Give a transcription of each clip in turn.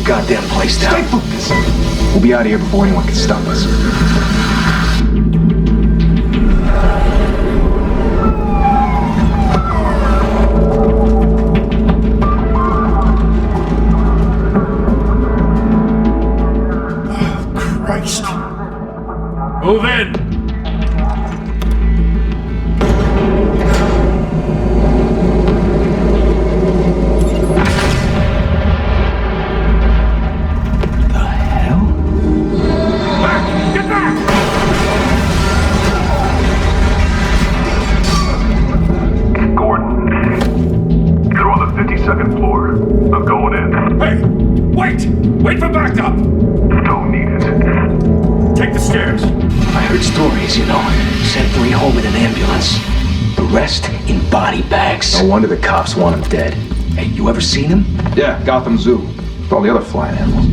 whole goddamn place down. Stay focused. We'll be out of here before anyone can stop us. Christ. Move in! Wait for backup! Don't need it. Take the stairs. I heard stories, you know. Sent 3 home in an ambulance. The rest in body bags. No wonder the cops want him dead. Hey, you ever seen him? Yeah, Gotham Zoo. With all the other flying animals.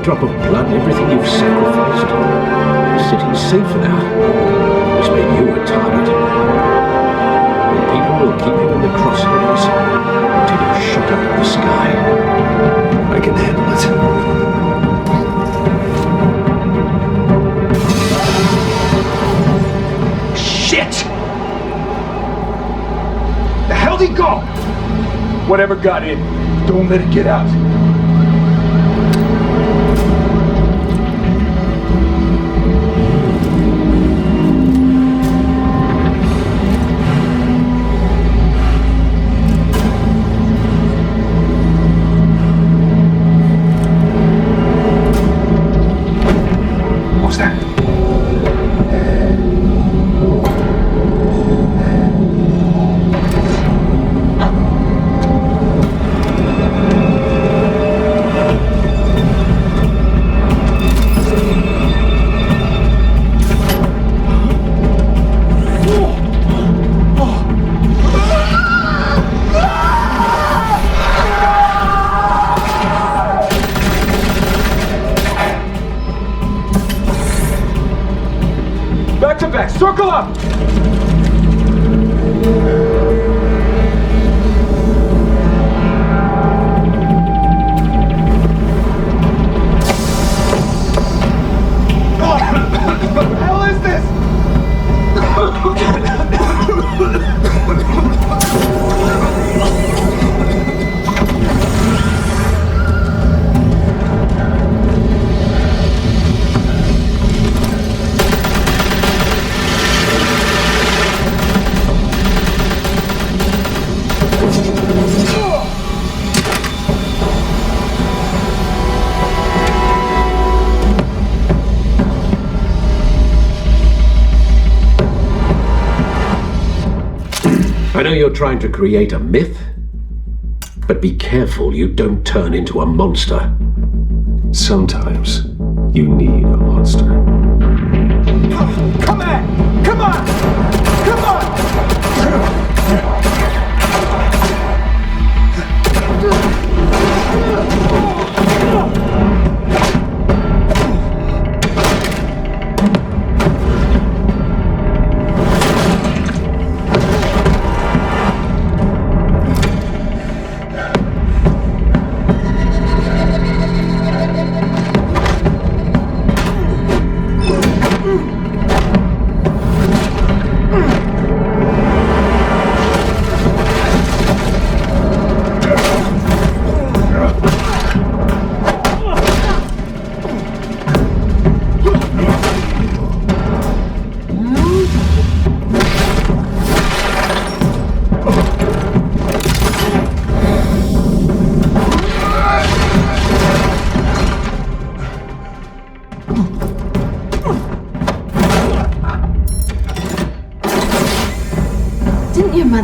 Drop of blood and everything you've sacrificed. The city's safer now. It's made you a target. And people will keep you in the crosshairs until you shoot up in the sky. I can handle it. Shit! The hell'd he go? Whatever got in, don't let it get out. Circle up! What the hell is this? I know you're trying to create a myth, but be careful you don't turn into a monster. Sometimes you need a monster. Come on! Come on! Come on!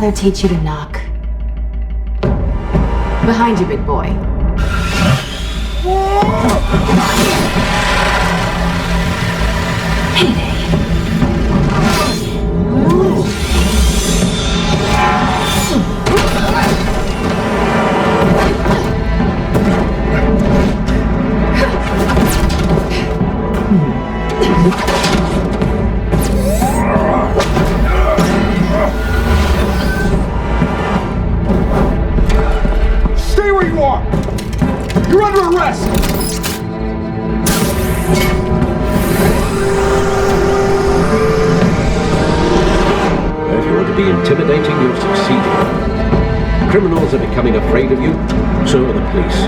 father teach you to knock? Behind you, big boy. Payday. Stay where you are! You're under arrest! If you want to be intimidating, you're succeeding. Criminals are becoming afraid of you, so are the police.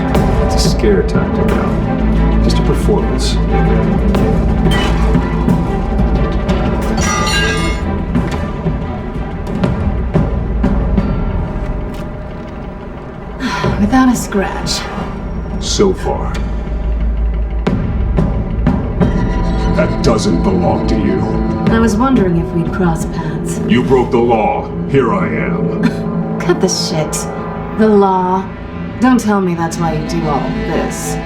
It's a scare tactic now. Just a performance. Without a scratch. So far. That doesn't belong to you. I was wondering if we'd cross paths. You broke the law. Here I am. Cut the shit. The law. Don't tell me that's why you do all this.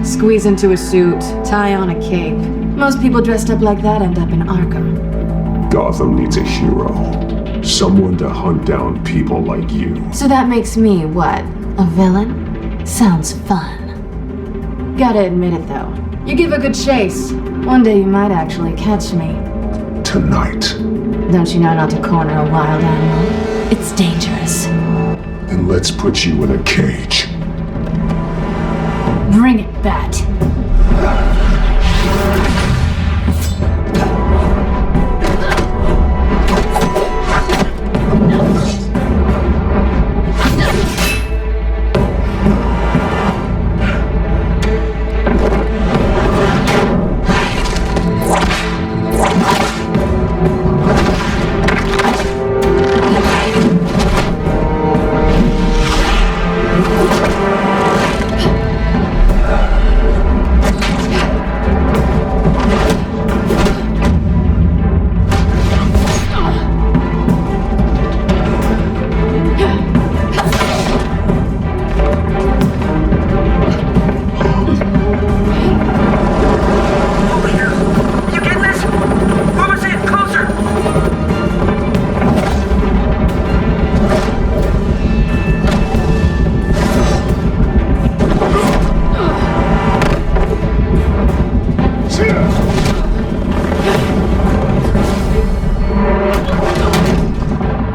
Squeeze into a suit, tie on a cape. Most people dressed up like that end up in Arkham. Gotham needs a hero. Someone to hunt down people like you. So that makes me, what, a villain? Sounds fun. Gotta admit it though. You give a good chase. One day you might actually catch me. Tonight. Don't you know not to corner a wild animal? It's dangerous. Then let's put you in a cage. Bring it, Bat.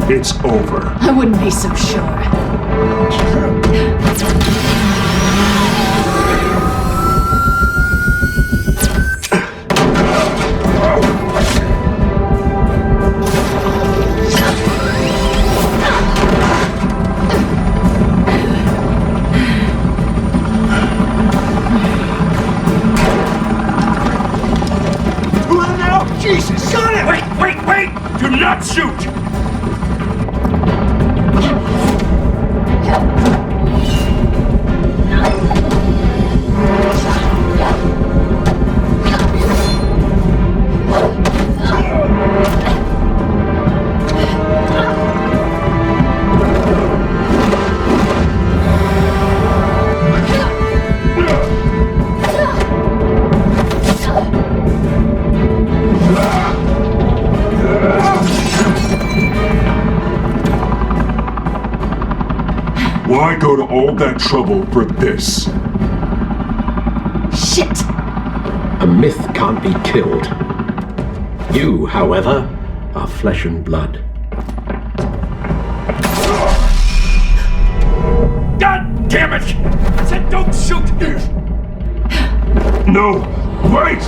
It's over. I wouldn't be so sure. Jesus! Got it! Wait! Do not shoot! Why go to all that trouble for this? Shit! A myth can't be killed. You, however, are flesh and blood. God damn it! I said don't shoot! No! Wait!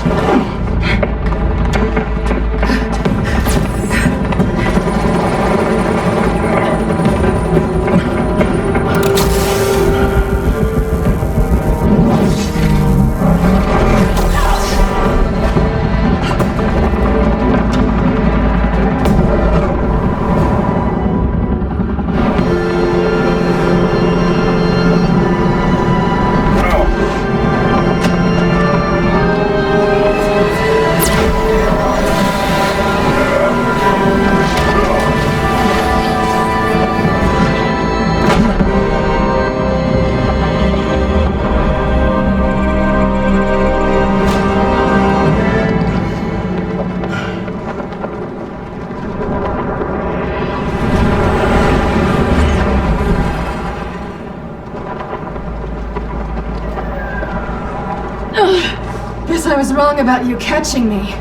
Guess I was wrong about you catching me.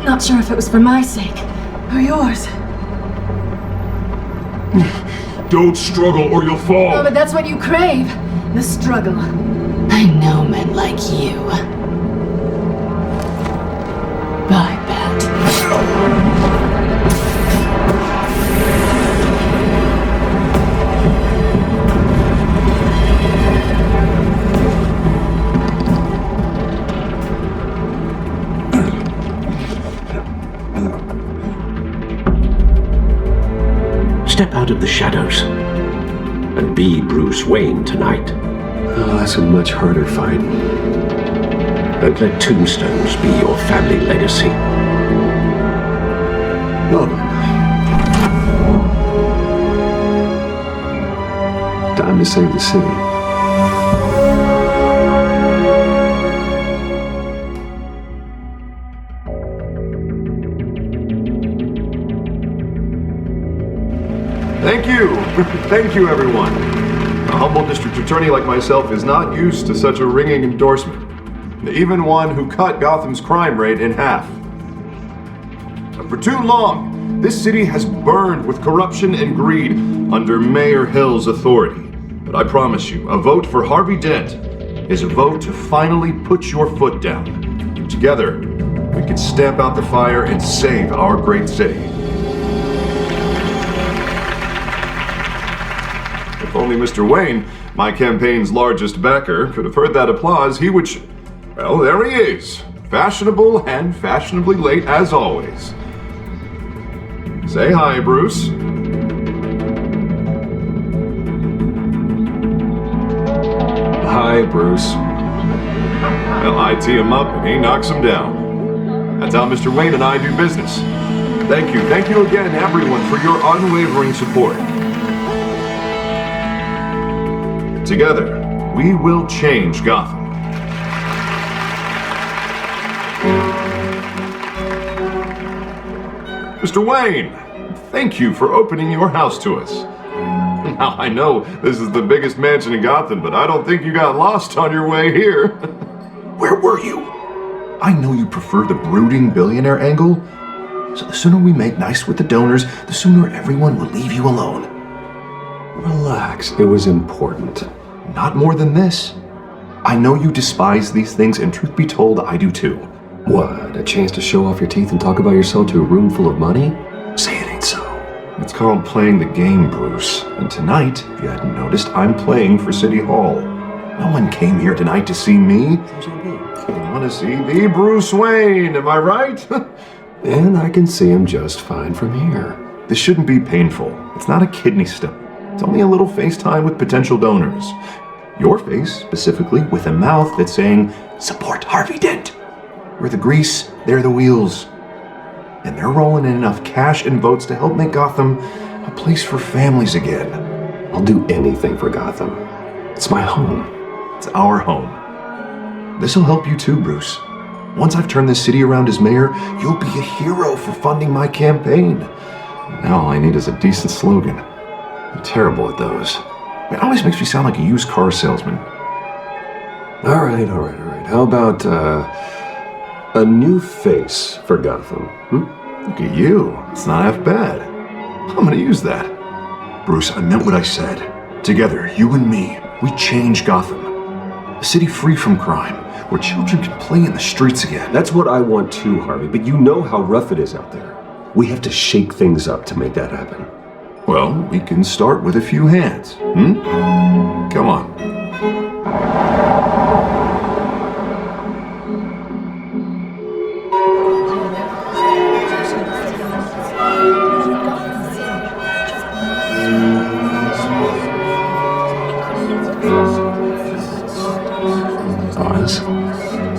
Not sure if it was for my sake or yours. Don't struggle or you'll fall. Oh, but that's what you crave. The struggle. I know men like you. Bye, Bat. Step out of the shadows and be Bruce Wayne tonight. Oh, that's a much harder fight. Don't let tombstones be your family legacy. Well then. Time to save the city. Thank you! Thank you, everyone. A humble district attorney like myself is not used to such a ringing endorsement. Even one who cut Gotham's crime rate in half. For too long, this city has burned with corruption and greed under Mayor Hill's authority. But I promise you, a vote for Harvey Dent is a vote to finally put your foot down. Together, we can stamp out the fire and save our great city. If only Mr. Wayne, my campaign's largest backer, could have heard that applause, he would... Well, there he is. Fashionable and fashionably late as always. Say hi, Bruce. Hi, Bruce. Well, I tee him up and he knocks him down. That's how Mr. Wayne and I do business. Thank you again, everyone, for your unwavering support. Together, we will change Gotham. Mr. Wayne, thank you for opening your house to us. Now, I know this is the biggest mansion in Gotham, but I don't think you got lost on your way here. Where were you? I know you prefer the brooding billionaire angle, so the sooner we make nice with the donors, the sooner everyone will leave you alone. Relax, it was important. Not more than this. I know you despise these things, and truth be told, I do too. What, a chance to show off your teeth and talk about yourself to a room full of money? Say it ain't so. It's called playing the game, Bruce. And tonight, if you hadn't noticed, I'm playing for City Hall. No one came here tonight to see me. They want to see the Bruce Wayne, am I right? And I can see him just fine from here. This shouldn't be painful. It's not a kidney stone. It's only a little FaceTime with potential donors. Your face, specifically, with a mouth that's saying, support Harvey Dent. We're the grease, they're the wheels. And they're rolling in enough cash and votes to help make Gotham a place for families again. I'll do anything for Gotham. It's my home. It's our home. This'll help you too, Bruce. Once I've turned this city around as mayor, you'll be a hero for funding my campaign. Now all I need is a decent slogan. I'm terrible at those. It always makes me sound like a used car salesman. All right. How about, a new face for Gotham? Look at you. It's not half bad. I'm gonna use that. Bruce, I meant what I said. Together, you and me, we change Gotham. A city free from crime, where children can play in the streets again. That's what I want too, Harvey, but you know how rough it is out there. We have to shake things up to make that happen. Well, we can start with a few hands, Come on.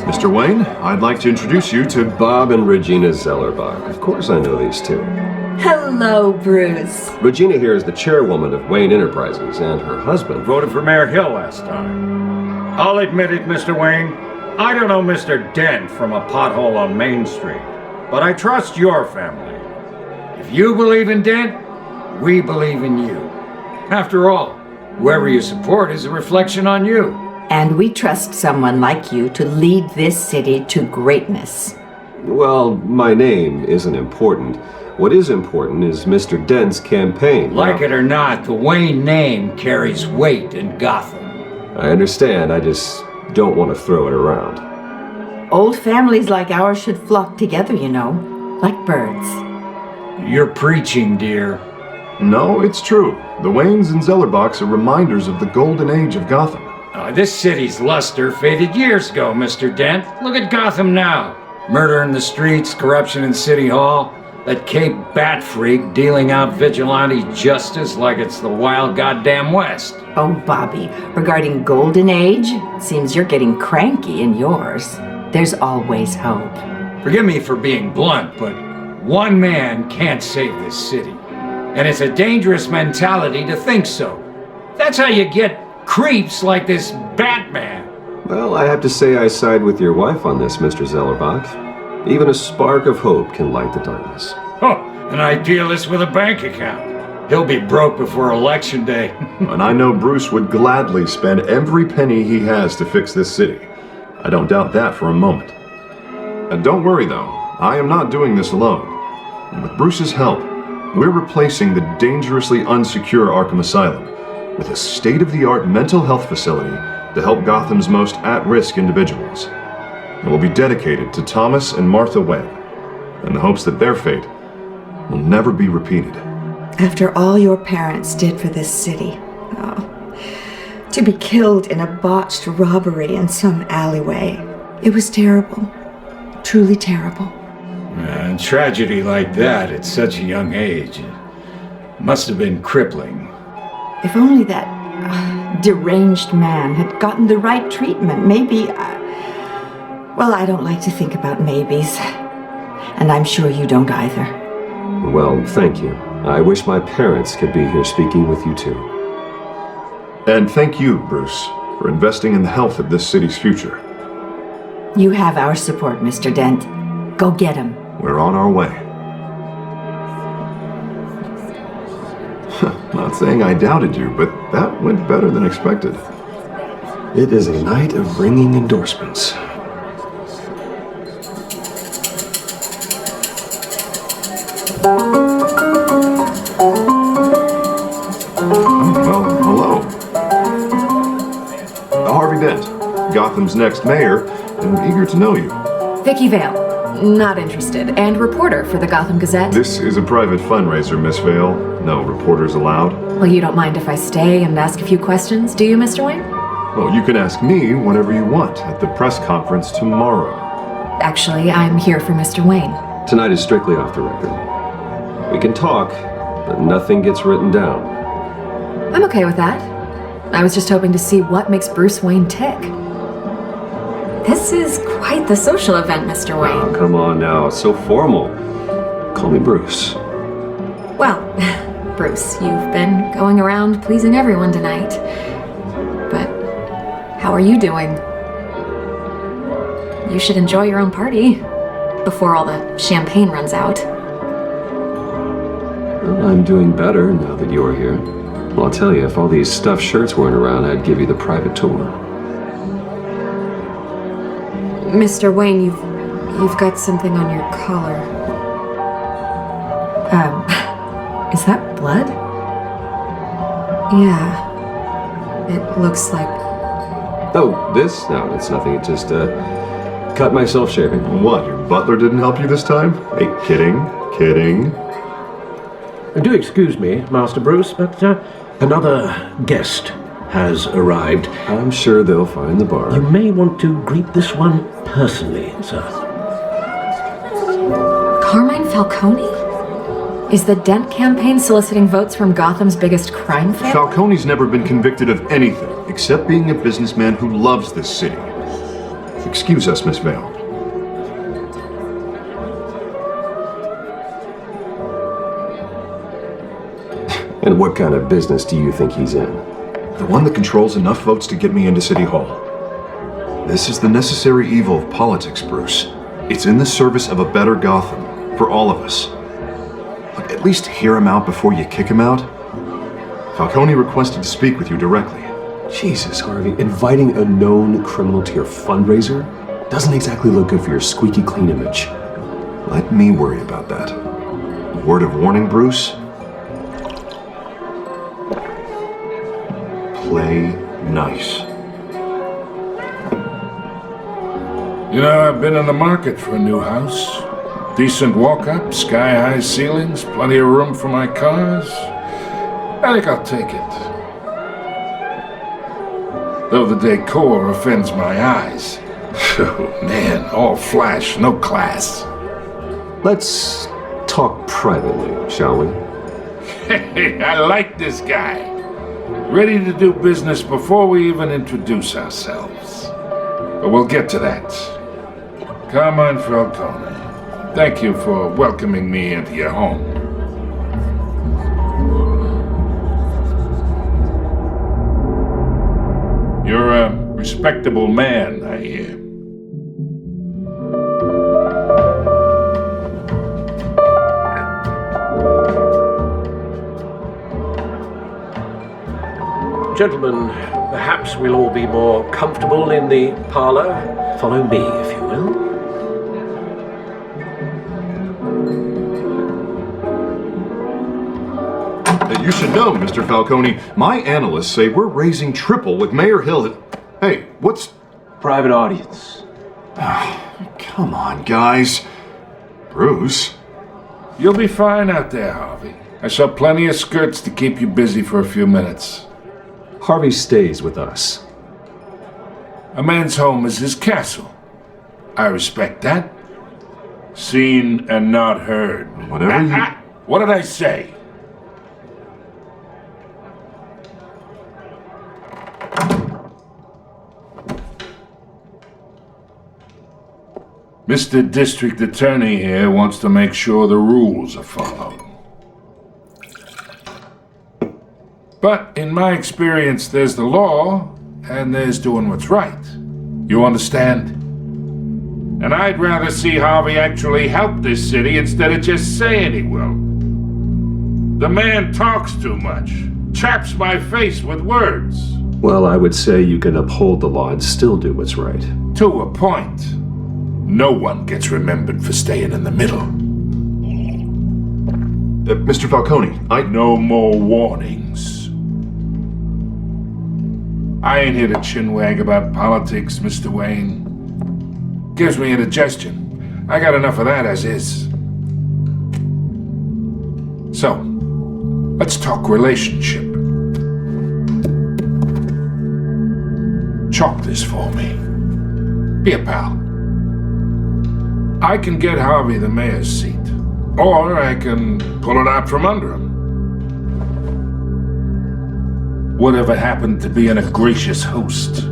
Mr. Wayne, I'd like to introduce you to Bob and Regina Zellerbach. Of course I know these two. Hello, Bruce. Regina here is the chairwoman of Wayne Enterprises, and her husband Voted for Mayor Hill last time. I'll admit it, Mr. Wayne. I don't know Mr. Dent from a pothole on Main Street, but I trust your family. If you believe in Dent, we believe in you. After all, whoever you support is a reflection on you. And we trust someone like you to lead this city to greatness. Well, my name isn't important. What is important is Mr. Dent's campaign. Like it or not, the Wayne name carries weight in Gotham. I understand, I just don't want to throw it around. Old families like ours should flock together, you know, like birds. You're preaching, dear. No, it's true. The Waynes and Zellerbachs are reminders of the golden age of Gotham. This city's luster faded years ago, Mr. Dent. Look at Gotham now. Murder in the streets, corruption in City Hall, that Cape Bat freak dealing out vigilante justice like it's the wild goddamn West. Oh, Bobby, regarding golden age, it seems you're getting cranky in yours. There's always hope. Forgive me for being blunt, but one man can't save this city. And it's a dangerous mentality to think so. That's how you get creeps like this Batman. Well, I have to say I side with your wife on this, Mr. Zellerbach. Even a spark of hope can light the darkness. Oh, an idealist with a bank account. He'll be broke before Election Day. And I know Bruce would gladly spend every penny he has to fix this city. I don't doubt that for a moment. And don't worry though, I am not doing this alone. And with Bruce's help, we're replacing the dangerously unsecure Arkham Asylum with a state-of-the-art mental health facility to help Gotham's most at-risk individuals. It will be dedicated to Thomas and Martha Wayne, in the hopes that their fate will never be repeated. After all your parents did for this city, to be killed in a botched robbery in some alleyway, it was terrible, truly terrible. A tragedy like that at such a young age must have been crippling. If only that deranged man had gotten the right treatment, maybe... well, I don't like to think about maybes. And I'm sure you don't either. Well, thank you. I wish my parents could be here speaking with you too. And thank you, Bruce, for investing in the health of this city's future. You have our support, Mr. Dent. Go get him. We're on our way. Not saying I doubted you, but that went better than expected. It is a night of ringing endorsements. Well, hello. Harvey Dent, Gotham's next mayor, and eager to know you. Vicky Vale, not interested, and reporter for the Gotham Gazette. This is a private fundraiser, Miss Vale. No reporters allowed. Well, you don't mind if I stay and ask a few questions, do you, Mr. Wayne? Well, you can ask me whatever you want at the press conference tomorrow. Actually, I'm here for Mr. Wayne. Tonight is strictly off the record. We can talk, but nothing gets written down. I'm okay with that. I was just hoping to see what makes Bruce Wayne tick. This is quite the social event, Mr. Wayne. Oh, come on now, it's so formal. Call me Bruce. Well, Bruce, you've been going around pleasing everyone tonight. But how are you doing? You should enjoy your own party before all the champagne runs out. Well, I'm doing better now that you're here. Well, I'll tell you, if all these stuffed shirts weren't around, I'd give you the private tour. Mr. Wayne, you've got something on your collar. Is that blood? Yeah. It looks like... Oh, this? No, it's nothing. It just, cut myself shaving. What, your butler didn't help you this time? Hey, kidding. Do excuse me, Master Bruce, but another guest has arrived. I'm sure they'll find the bar. You may want to greet this one personally, sir. Carmine Falcone? Is the Dent campaign soliciting votes from Gotham's biggest crime family? Falcone's never been convicted of anything except being a businessman who loves this city. Excuse us, Miss Vale. And what kind of business do you think he's in? The one that controls enough votes to get me into City Hall. This is the necessary evil of politics, Bruce. It's in the service of a better Gotham, for all of us. Look, at least hear him out before you kick him out. Falcone requested to speak with you directly. Jesus, Harvey, inviting a known criminal to your fundraiser doesn't exactly look good for your squeaky clean image. Let me worry about that. Word of warning, Bruce? Play nice. You know, I've been in the market for a new house. Decent walk-up, sky-high ceilings, plenty of room for my cars. I think I'll take it. Though the decor offends my eyes. Oh, man, all flash, no class. Let's talk privately, shall we? Hey, I like this guy. Ready to do business before we even introduce ourselves. But we'll get to that. Carmine Falcone, thank you for welcoming me into your home. You're a respectable man, I hear. Gentlemen, perhaps we'll all be more comfortable in the parlor. Follow me, if you will. You should know, Mr. Falcone, my analysts say we're raising triple with Mayor Hill. Hey, what's... Private audience. Come on, guys. Bruce? You'll be fine out there, Harvey. I saw plenty of skirts to keep you busy for a few minutes. Harvey stays with us. A man's home is his castle. I respect that. Seen and not heard. Whatever you... What did I say? Mr. District Attorney here wants to make sure the rules are followed. But in my experience, there's the law, and there's doing what's right. You understand? And I'd rather see Harvey actually help this city instead of just saying he will. The man talks too much, chaps my face with words. Well, I would say you can uphold the law and still do what's right. To a point. No one gets remembered for staying in the middle. Mr. Falcone, No more warnings. I ain't here to chinwag about politics, Mr. Wayne. Gives me indigestion. I got enough of that as is. So, let's talk relationship. Chalk this for me. Be a pal. I can get Harvey the mayor's seat, or I can pull it out from under him. Whatever happened to being a gracious host?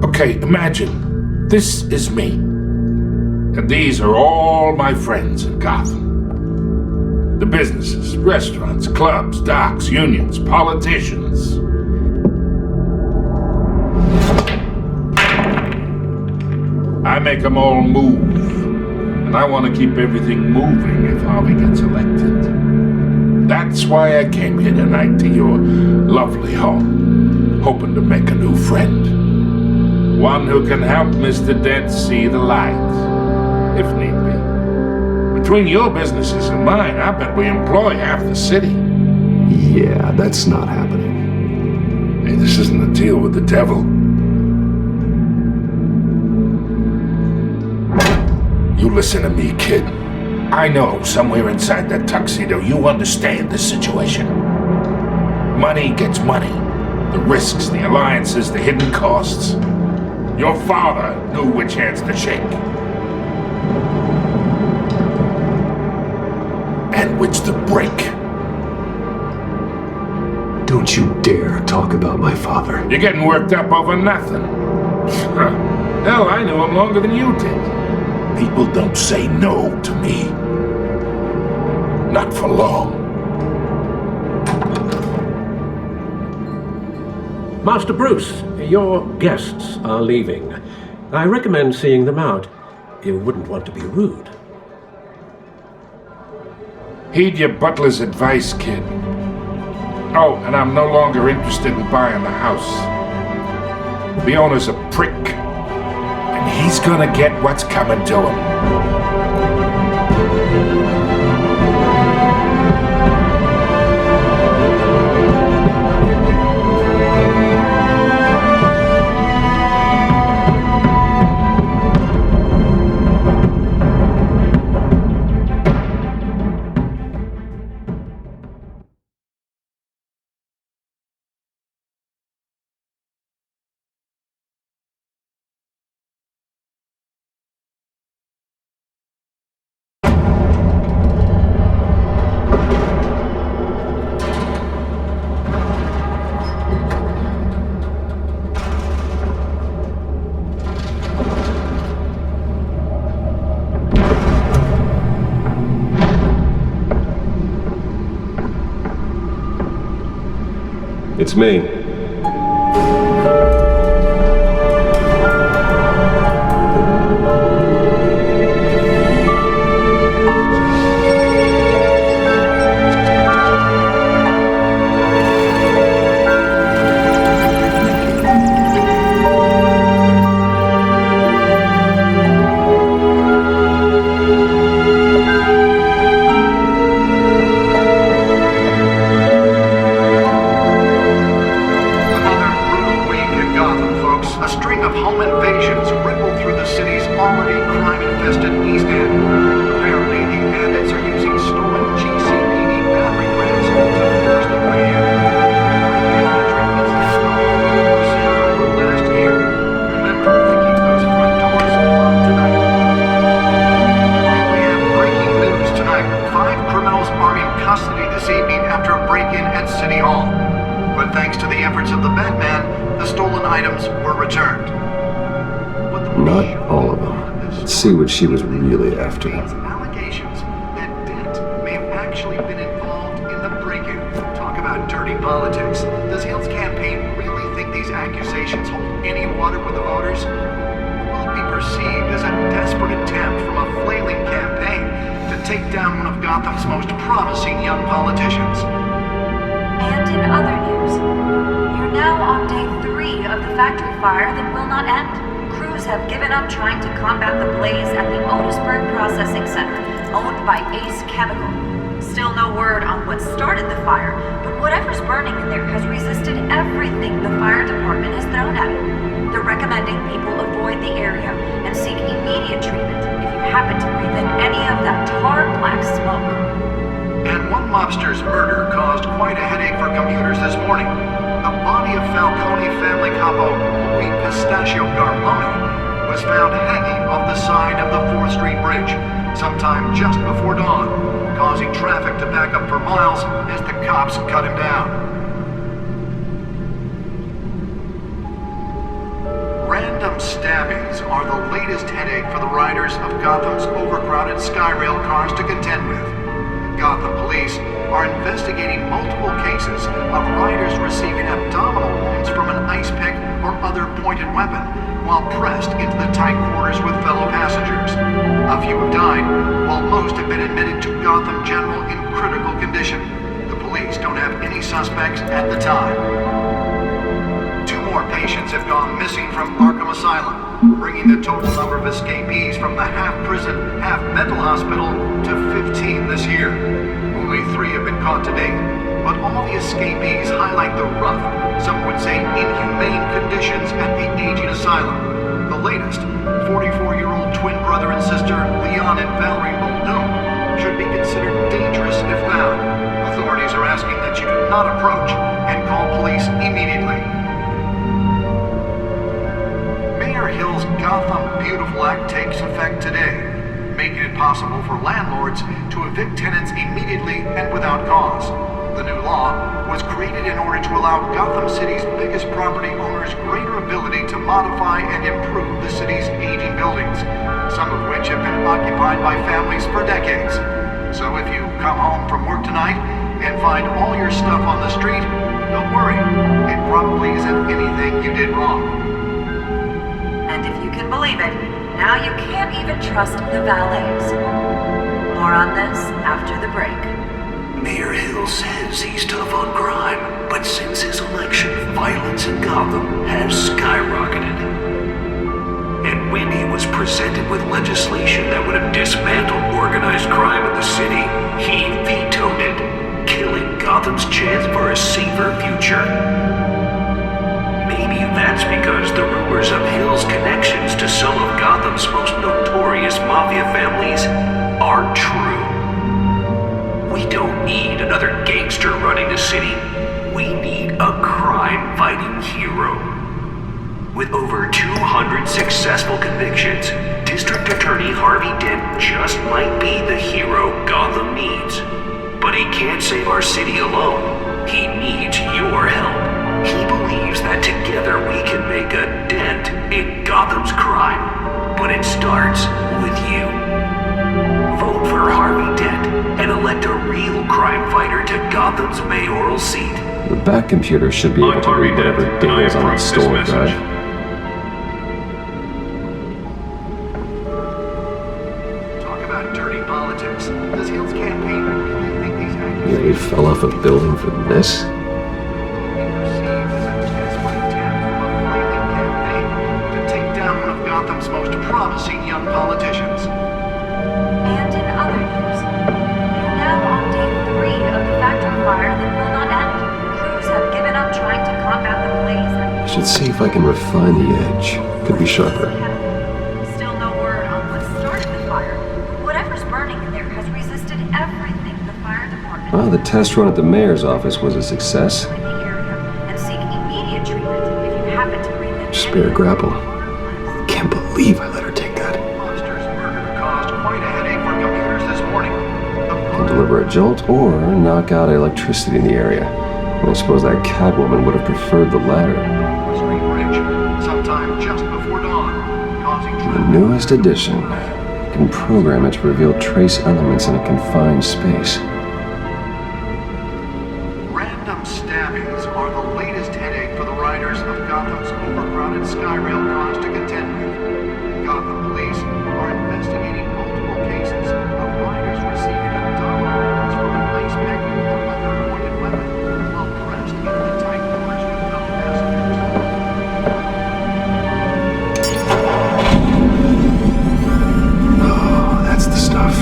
Okay, imagine, this is me. And these are all my friends in Gotham. The businesses, restaurants, clubs, docks, unions, politicians. I make them all move. And I want to keep everything moving if Harvey gets elected. That's why I came here tonight to your lovely home, hoping to make a new friend. One who can help Mr. Dent see the light, if need be. Between your businesses and mine, I bet we employ half the city. Yeah, that's not happening. Hey, this isn't a deal with the devil. You listen to me, kid. I know somewhere inside that tuxedo you understand the situation. Money gets money. The risks, the alliances, the hidden costs. Your father knew which hands to shake. And which to break. Don't you dare talk about my father. You're getting worked up over nothing. Hell, I knew him longer than you did. People don't say no to me. Not for long. Master Bruce, your guests are leaving. I recommend seeing them out. You wouldn't want to be rude. Heed your butler's advice, kid. Oh, and I'm no longer interested in buying the house. The owner's a prick. And he's gonna get what's coming to him. It's me. See what she was really after. Allegations that Dent may have actually been involved in the break-in. Talk about dirty politics. Does Hill's campaign really think these accusations hold any water with the voters? Will it be perceived as a desperate attempt from a flailing campaign to take down one of Gotham's most promising young politicians? And in other news, you're now on day 3 of the factory fire that will not end. Crews have given up trying to combat the blaze at the Otisburg Processing Center, owned by Ace Chemical. Still no word on what started the fire, but whatever's burning in there has resisted everything the fire department has thrown at it. They're recommending people avoid the area and seek immediate treatment if you happen to breathe in any of that tar black smoke. And one mobster's murder caused quite a headache for commuters this morning. The body of Falcone family capo Louis Pistachio Garmoni was found hanging off the side of the 4th Street Bridge sometime just before dawn, causing traffic to back up for miles as the cops cut him down. Random stabbings are the latest headache for the riders of Gotham's overcrowded Skyrail cars to contend with. Gotham police are investigating multiple cases of riders receiving abdominal wounds from an ice pick or other pointed weapon while pressed into the tight quarters with fellow passengers. A few have died, while most have been admitted to Gotham General in critical condition. The police don't have any suspects at the time. 2 more patients have gone missing from Arkham Asylum, bringing the total number of escapees from the half-prison, half-mental hospital to 15 this year. Only 3 have been caught to date, but all the escapees highlight the rough, some would say inhumane conditions at the aging asylum. The latest, 44-year-old twin brother and sister Leon and Valerie Muldoon, should be considered dangerous if found. Authorities are asking that you do not approach and call police immediately. Mayor Hill's Gotham Beautiful Act takes effect today, making it possible for landlords to evict tenants immediately and without cause. The new law was created in order to allow Gotham City's biggest property owners greater ability to modify and improve the city's aging buildings, some of which have been occupied by families for decades. So if you come home from work tonight and find all your stuff on the street, don't worry. It probably isn't anything you did wrong. And if you can believe it, now you can't even trust the valets. More on this after the break. Mayor Hill says he's tough on crime, but since his election, violence in Gotham has skyrocketed. And when he was presented with legislation that would have dismantled organized crime in the city, he vetoed it, killing Gotham's chance for a safer future. Maybe that's because the rumors of Hill's connections to some of Gotham's most notorious mafia families are true. We don't need another gangster running the city. We need a crime-fighting hero. With over 200 successful convictions, District Attorney Harvey Dent just might be the hero Gotham needs. But he can't save our city alone. He needs your help. He believes that together we can make a dent in Gotham's crime. But it starts with you. Vote for Harvey Dent and elect a real crime fighter to Gotham's mayoral seat. The back computer should be able to read whatever data is on that storage drive. Nearly fell off a building for this? Gotham's most promising young politicians. And in other news, we're now on day 3 of the factory fire that will not end. Crews have given up trying to combat the blaze. I should see if I can refine the edge. Could be sharper. Still no word on what started the fire. Whatever's burning in there has resisted everything the fire department. Well, the test run at the mayor's office was a success. And seek immediate treatment if you happen to breathe in. Spare grapple. Can't believe I let her take that. Monster's murder caused quite a headache for computers this morning. Can deliver a jolt or knock out electricity in the area. And I suppose that Catwoman would have preferred the latter. Sometime just before dawn, causing The newest edition. You can program it to reveal trace elements in a confined space. random stabbings are the latest headache for the riders of Gotham's overcrowded Skyrail cars to contend with. Gotham police are investigating multiple cases of riders receiving $1 for an ice pick or other pointed weapon while pressed into the tight quarters with fellow passengers. Oh, that's the stuff.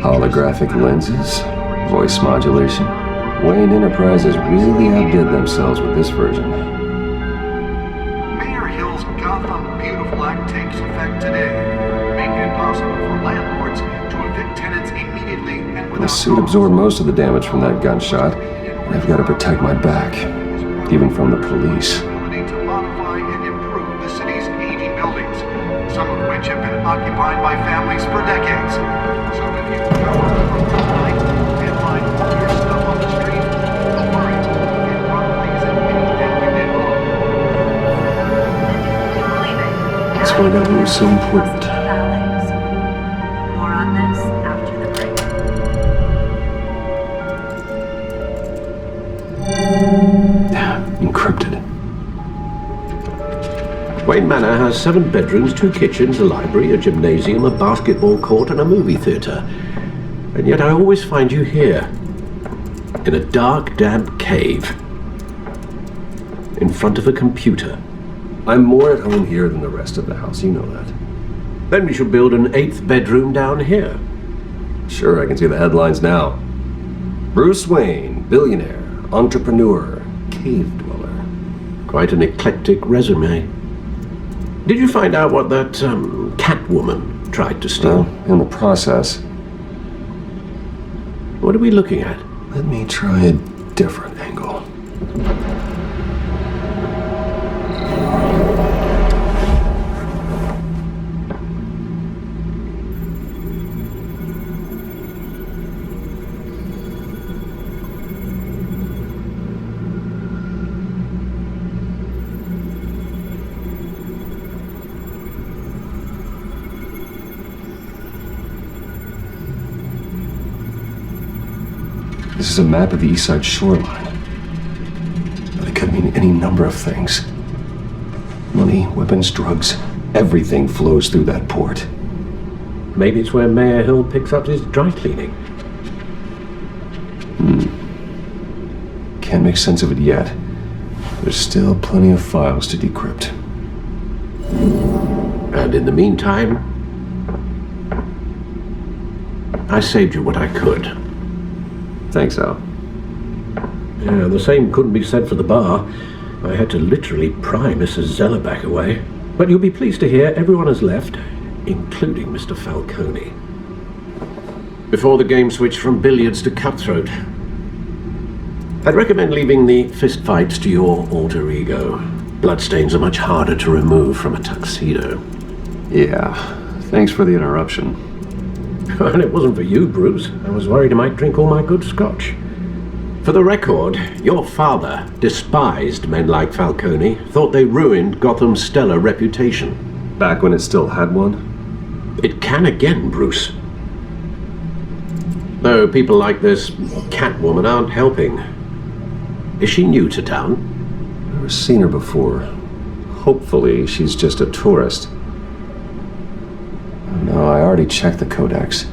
Holographic lenses, voice modulation. Wayne Enterprises really outdid themselves with this version. Mayor Hill's Gotham Beautiful Act takes effect today, making it possible for landlords to evict tenants immediately and without The suit absorbed most of the damage from that gunshot, and I've got to protect my back, even from the police. to modify and improve the city's aging buildings, some of which have been occupied by families for decades. So if you go tonight and find all your stuff on the street, don't worry. It probably isn't anything you did wrong. Let's find out what was so important. More on this after the break. Encrypted. Wayne Manor has 7 bedrooms, 2 kitchens, a library, a gymnasium, a basketball court, and a movie theatre. And yet I always find you here, in a dark, damp cave, in front of a computer. I'm more at home here than the rest of the house, you know that. Then we should build an 8th bedroom down here. Sure, I can see the headlines now. Bruce Wayne, billionaire, entrepreneur, cave dweller. Quite an eclectic resume. Did you find out what that Catwoman tried to steal? Well, in the process. What are we looking at? Let me try a different angle. This is a map of the east side shoreline. But it could mean any number of things. Money, weapons, drugs, everything flows through that port. Maybe it's where Mayor Hill picks up his dry cleaning. Can't make sense of it yet. There's still plenty of files to decrypt. And in the meantime, I saved you what I could. Thanks, Al. Yeah, the same couldn't be said for the bar. I had to literally pry Mrs. Zellerback away. But you'll be pleased to hear everyone has left, including Mr. Falcone. Before the game switched from billiards to cutthroat. I'd recommend leaving the fistfights to your alter ego. Bloodstains are much harder to remove from a tuxedo. Yeah, thanks for the interruption. And it wasn't for you, Bruce. I was worried I might drink all my good scotch. For the record, your father despised men like Falcone, thought they ruined Gotham's stellar reputation. Back when it still had one? It can again, Bruce. Though people like this Catwoman aren't helping. Is she new to town? I've never seen her before. Hopefully she's just a tourist. No, I already checked the codex.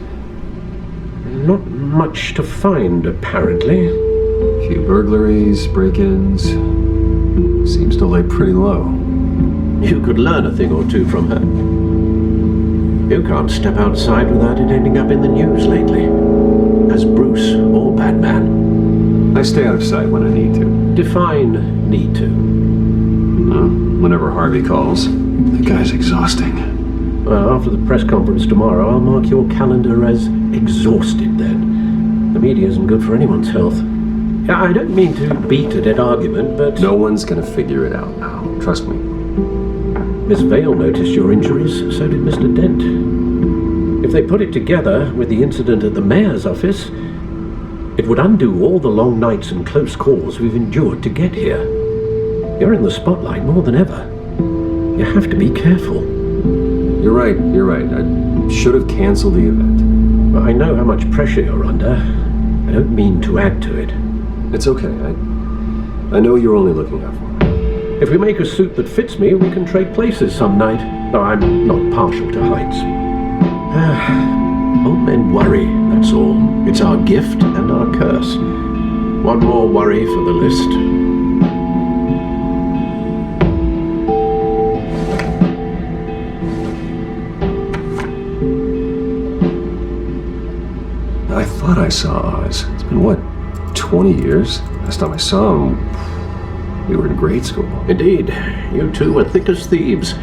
Not much to find, apparently. A few burglaries, break-ins. Seems to lay pretty low. You could learn a thing or two from her. You can't step outside without it ending up in the news lately. As Bruce or Batman. I stay out of sight when I need to. Define need to. Whenever Harvey calls. The guy's exhausting. Well, after the press conference tomorrow, I'll mark your calendar as exhausted then. The media isn't good for anyone's health. I don't mean to beat a dead argument, but... No one's gonna figure it out now. Trust me. Miss Vale noticed your injuries, so did Mr. Dent. If they put it together with the incident at the mayor's office, it would undo all the long nights and close calls we've endured to get here. You're in the spotlight more than ever. You have to be careful. You're right. I should have canceled the event. I know how much pressure you're under. I don't mean to add to it. It's okay. I know you're only looking out for me. If we make a suit that fits me, we can trade places some night. Though I'm not partial to heights. Old men worry, that's all. It's our gift and our curse. One more worry for the list. I thought I saw Oz. It's been, what, 20 years? Last time I saw him, we were in grade school. Indeed. You two were thick as thieves.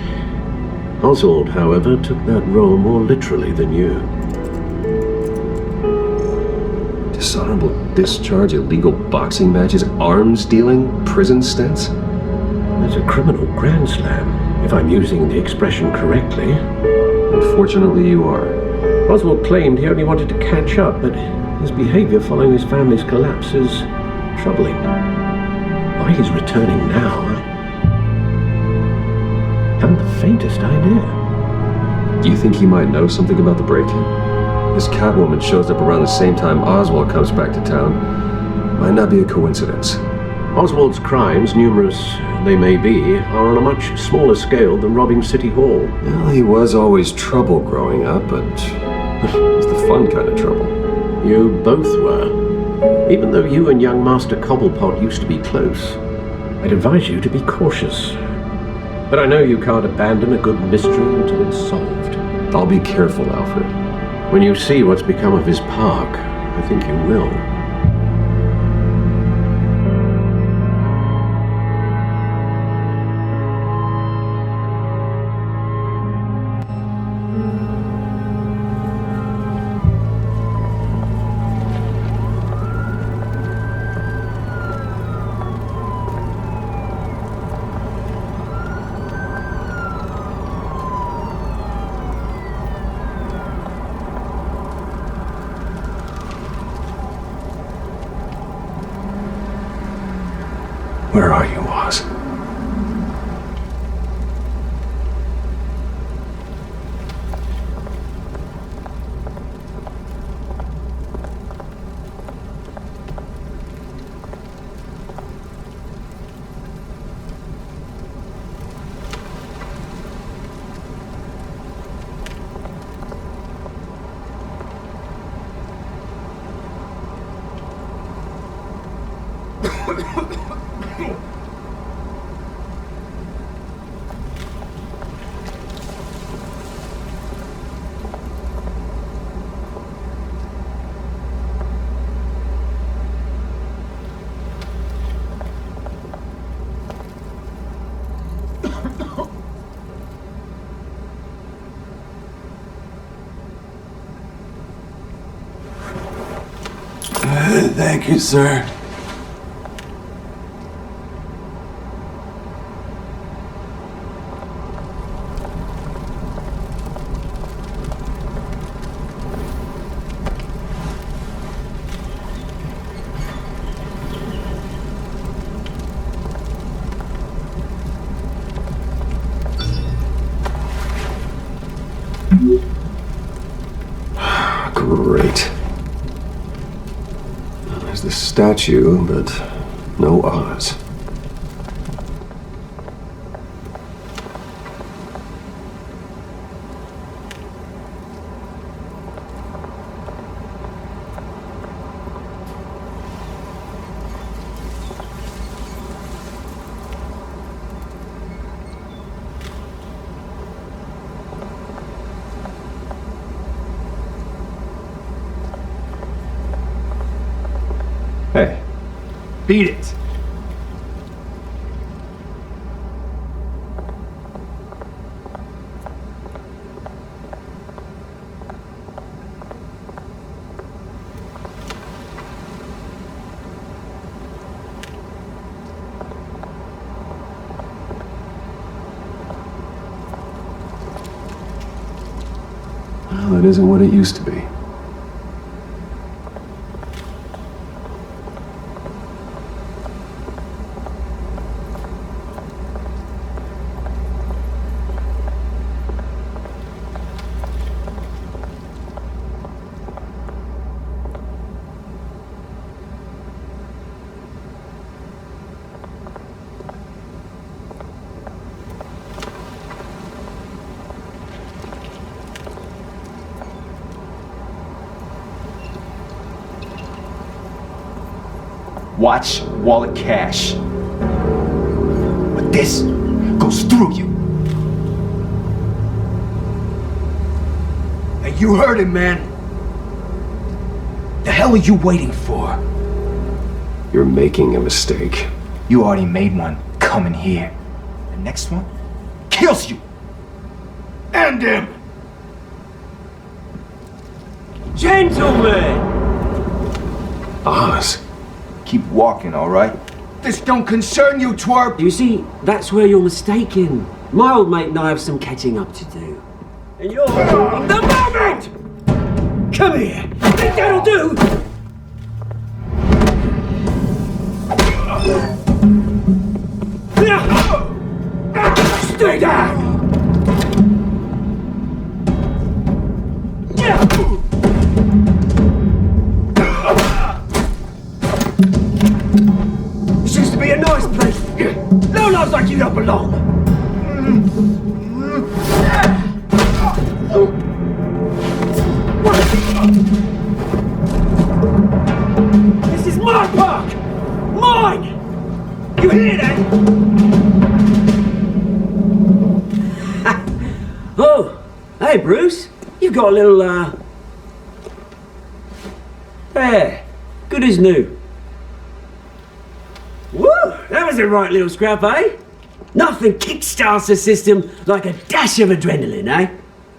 Oswald, however, took that role more literally than you. Dishonorable discharge, illegal boxing matches, arms dealing, prison stints. That's a criminal grand slam, if I'm using the expression correctly. Unfortunately, you are. Oswald claimed he only wanted to catch up, but his behavior following his family's collapse is troubling. Why he's returning now, I haven't the faintest idea. Do you think he might know something about the break-in? This Catwoman shows up around the same time Oswald comes back to town. Might not be a coincidence. Oswald's crimes, numerous they may be, are on a much smaller scale than robbing City Hall. Well, he was always trouble growing up, but it's the fun kind of trouble. You both were. Even though you and young Master Cobblepot used to be close, I'd advise you to be cautious. But I know you can't abandon a good mystery until it's solved. I'll be careful, Alfred. When you see what's become of his park, I think you will. Where are you, Oz? Thank you, sir. Great. There's the statue, but no Oz. Hey. Beat it. Well, it isn't what it used to be. Watch wallet cash. But this goes through you. Hey, you heard him, man. The hell are you waiting for? You're making a mistake. You already made one coming here. The next one kills you. And him. Gentlemen! Oz. Keep walking, all right? This don't concern you, twerp! You see, that's where you're mistaken. My old mate and I have some catching up to do. And you're ruining the moment! Come here! Think that'll do? Stay down! This used to be a nice place. No loves like you don't belong. This is my park! Mine! You hear that? Oh, hey Bruce. You've got a little, There. Good as new. Woo! That was a right little scrap, eh? Nothing kickstarts the system like a dash of adrenaline, eh?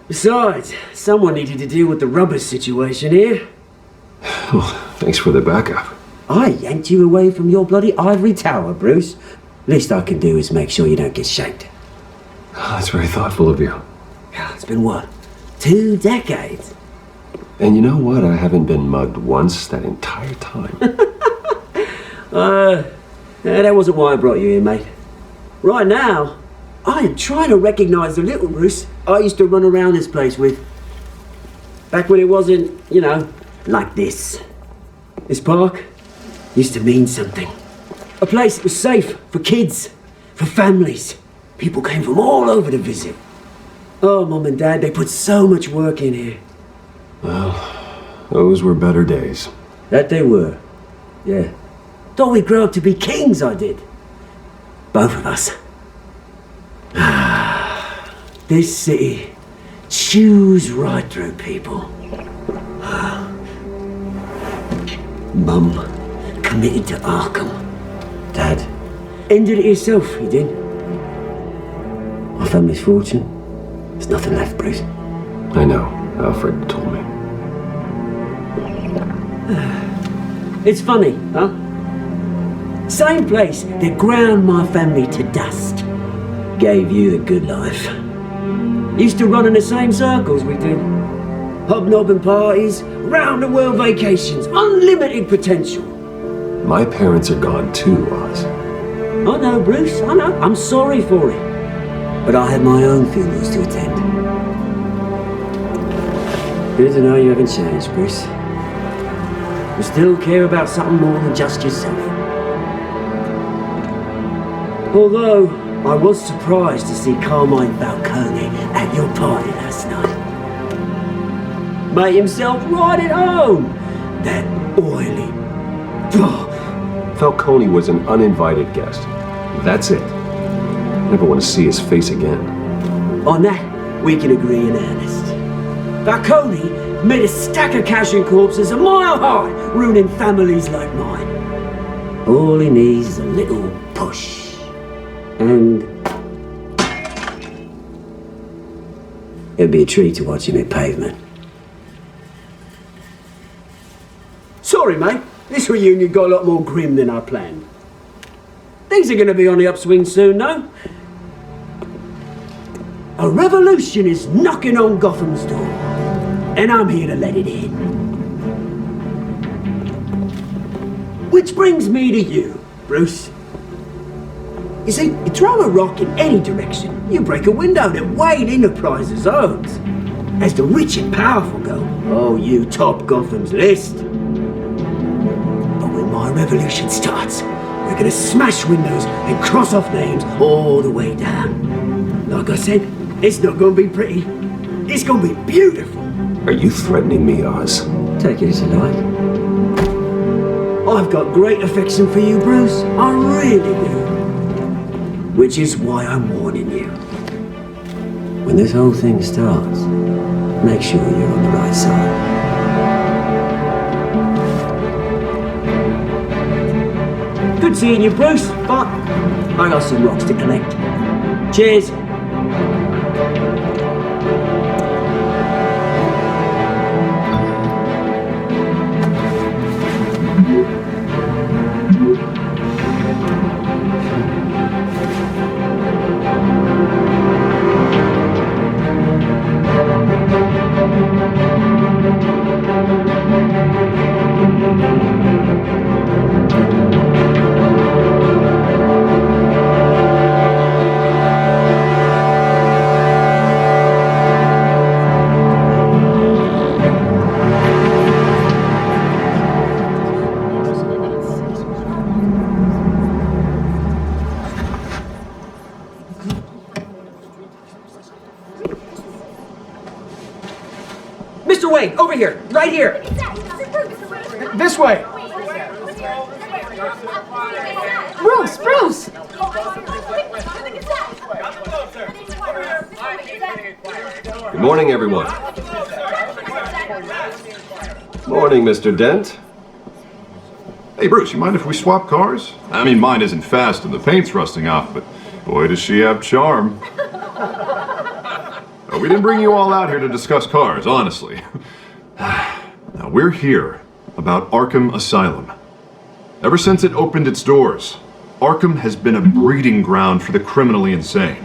Besides, someone needed to deal with the rubber situation here. Oh, thanks for the backup. I yanked you away from your bloody ivory tower, Bruce. Least I can do is make sure you don't get shanked. Oh, that's very thoughtful of you. It's been what? 2 decades? And you know what? I haven't been mugged once that entire time. That wasn't why I brought you here, mate. Right now, I am trying to recognize the little Bruce I used to run around this place with. Back when it wasn't, you know, like this. This park used to mean something. A place that was safe for kids, for families. People came from all over to visit. Oh, Mum and Dad, they put so much work in here. Well, those were better days. That they were, yeah. Thought we'd grow up to be kings, I did. Both of us. This city chews right through people. Mum committed to Arkham. Dad ended it himself, he did. My family's fortune. There's nothing left, Bruce. I know. Alfred told me. It's funny, huh? Same place that ground my family to dust gave you the good life. Used to run in the same circles we did. Hobnobbing parties, round-the-world vacations, unlimited potential. My parents are gone too, Oz. I know, Bruce, I know. I'm sorry for it. But I had my own funerals to attend. Good to know you haven't changed, Bruce. You still care about something more than just yourself. Although, I was surprised to see Carmine Falcone at your party last night. Made himself right at home. That oily... Falcone was an uninvited guest. That's it. Never want to see his face again. On that, we can agree in earnest. Falcone made a stack of cashing corpses a mile high, ruining families like mine. All he needs is a little push. And it'd be a treat to watch him hit pavement. Sorry, mate. This reunion got a lot more grim than I planned. Things are going to be on the upswing soon, no? A revolution is knocking on Gotham's door, and I'm here to let it in. Which brings me to you, Bruce. You see, you throw a rock in any direction, you break a window that Wayne Enterprises owns. As the rich and powerful go, oh, you top Gotham's list. But when my revolution starts, we're gonna smash windows and cross off names all the way down. Like I said, it's not gonna be pretty. It's gonna be beautiful. Are you threatening me, Oz? Take it as you like. I've got great affection for you, Bruce. I really do. Which is why I'm warning you. When this whole thing starts, make sure you're on the right side. Good seeing you, Bruce, but I got some rocks to collect. Cheers. Mr. Wayne, over here, right here. This way. Bruce, Bruce! Good morning, everyone. Morning, Mr. Dent. Hey, Bruce, you mind if we swap cars? I mean, mine isn't fast and the paint's rusting off, but boy, does she have charm. We didn't bring you all out here to discuss cars, honestly. Now, we're here about Arkham Asylum. Ever since it opened its doors, Arkham has been a breeding ground for the criminally insane.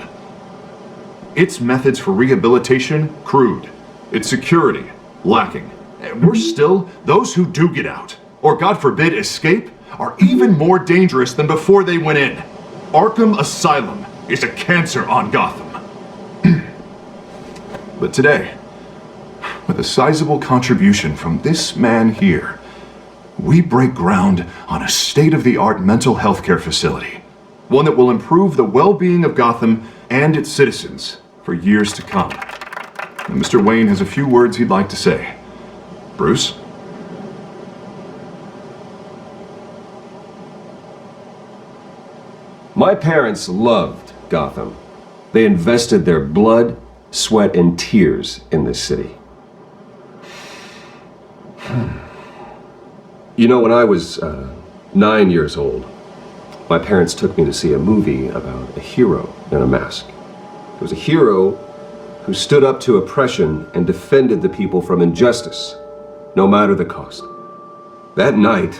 Its methods for rehabilitation, crude. Its security, lacking. And worse still, those who do get out, or God forbid escape, are even more dangerous than before they went in. Arkham Asylum is a cancer on Gotham. But today, with a sizable contribution from this man here, we break ground on a state-of-the-art mental health care facility. One that will improve the well-being of Gotham and its citizens for years to come. And Mr. Wayne has a few words he'd like to say. Bruce? My parents loved Gotham. They invested their blood, sweat, and tears in this city. You know, when I was 9 years old, my parents took me to see a movie about a hero in a mask. It was a hero who stood up to oppression and defended the people from injustice, no matter the cost. That night,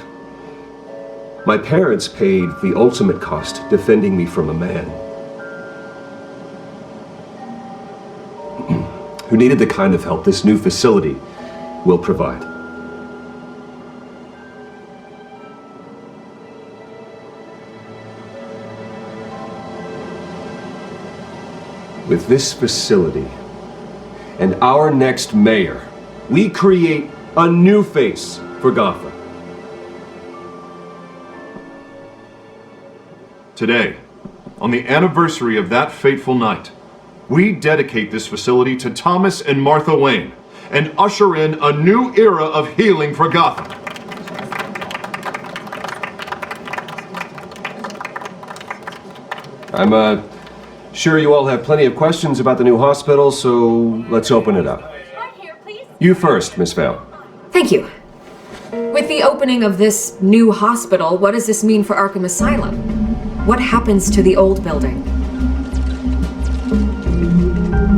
my parents paid the ultimate cost defending me from a man who needed the kind of help this new facility will provide. With this facility and our next mayor, we create a new face for Gotham. Today, on the anniversary of that fateful night, we dedicate this facility to Thomas and Martha Wayne and usher in a new era of healing for Gotham. I'm sure you all have plenty of questions about the new hospital, so let's open it up. You first, Miss Vale. Thank you. With the opening of this new hospital, what does this mean for Arkham Asylum? What happens to the old building?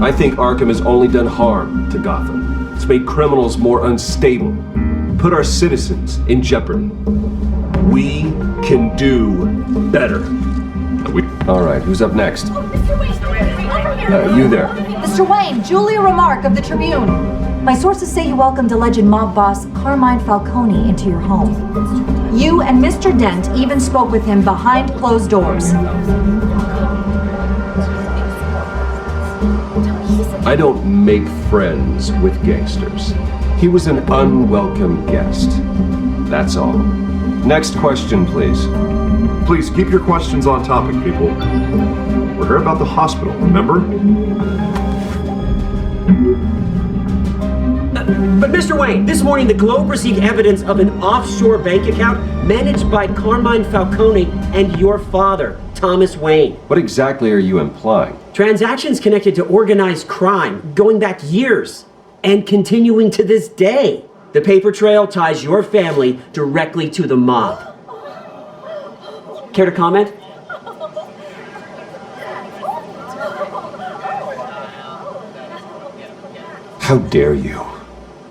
I think Arkham has only done harm to Gotham. It's made criminals more unstable, put our citizens in jeopardy. We can do better. All right, who's up next? You there. Mr. Wayne, Julia Remark of the Tribune. My sources say you welcomed alleged mob boss Carmine Falcone into your home. You and Mr. Dent even spoke with him behind closed doors. I don't make friends with gangsters. He was an unwelcome guest. That's all. Next question, please. Please keep your questions on topic, people. We're here about the hospital, remember? But Mr. Wayne, this morning the Globe received evidence of an offshore bank account managed by Carmine Falcone and your father, Thomas Wayne. What exactly are you implying? Transactions connected to organized crime going back years and continuing to this day. The paper trail ties your family directly to the mob. Care to comment? How dare you?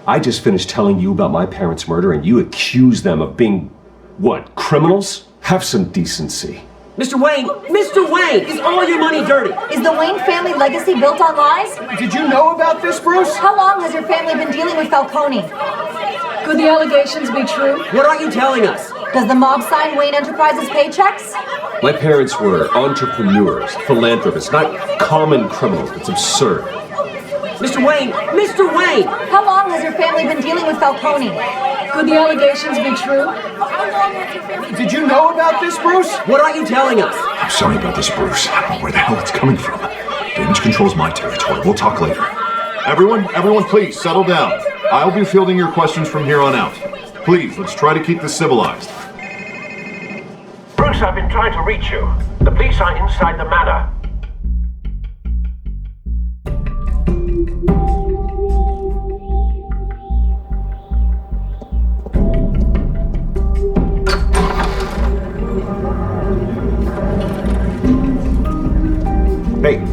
I just finished telling you about my parents' murder and you accuse them of being, what, criminals? Have some decency. Mr. Wayne, is all your money dirty? Is the Wayne family legacy built on lies? Did you know about this, Bruce? How long has your family been dealing with Falcone? Could the allegations be true? What are you telling us? Does the mob sign Wayne Enterprises paychecks? My parents were entrepreneurs, philanthropists, not common criminals. It's absurd. Mr. Wayne! How long has your family been dealing with Falcone? Could the allegations be true? Did you know about this, Bruce? What are you telling us? I'm sorry about this, Bruce. I don't know where the hell it's coming from. Damage control's my territory. We'll talk later. Everyone, please, settle down. I'll be fielding your questions from here on out. Please, let's try to keep this civilized. Bruce, I've been trying to reach you. The police are inside the manor.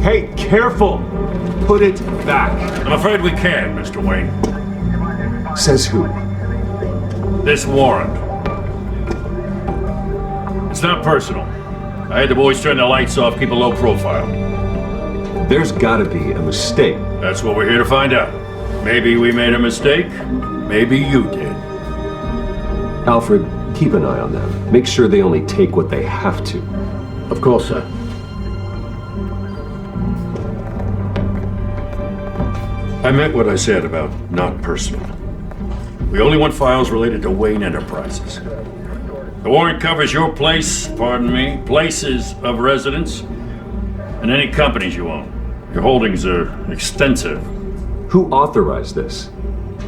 Hey, careful! Put it back. I'm afraid we can't, Mr. Wayne. Says who? This warrant. It's not personal. I had the boys turn the lights off, keep a low profile. There's gotta be a mistake. That's what we're here to find out. Maybe we made a mistake. Maybe you did. Alfred, keep an eye on them. Make sure they only take what they have to. Of course, sir. I meant what I said about not personal. We only want files related to Wayne Enterprises. The warrant covers your places of residence, and any companies you own. Your holdings are extensive. Who authorized this?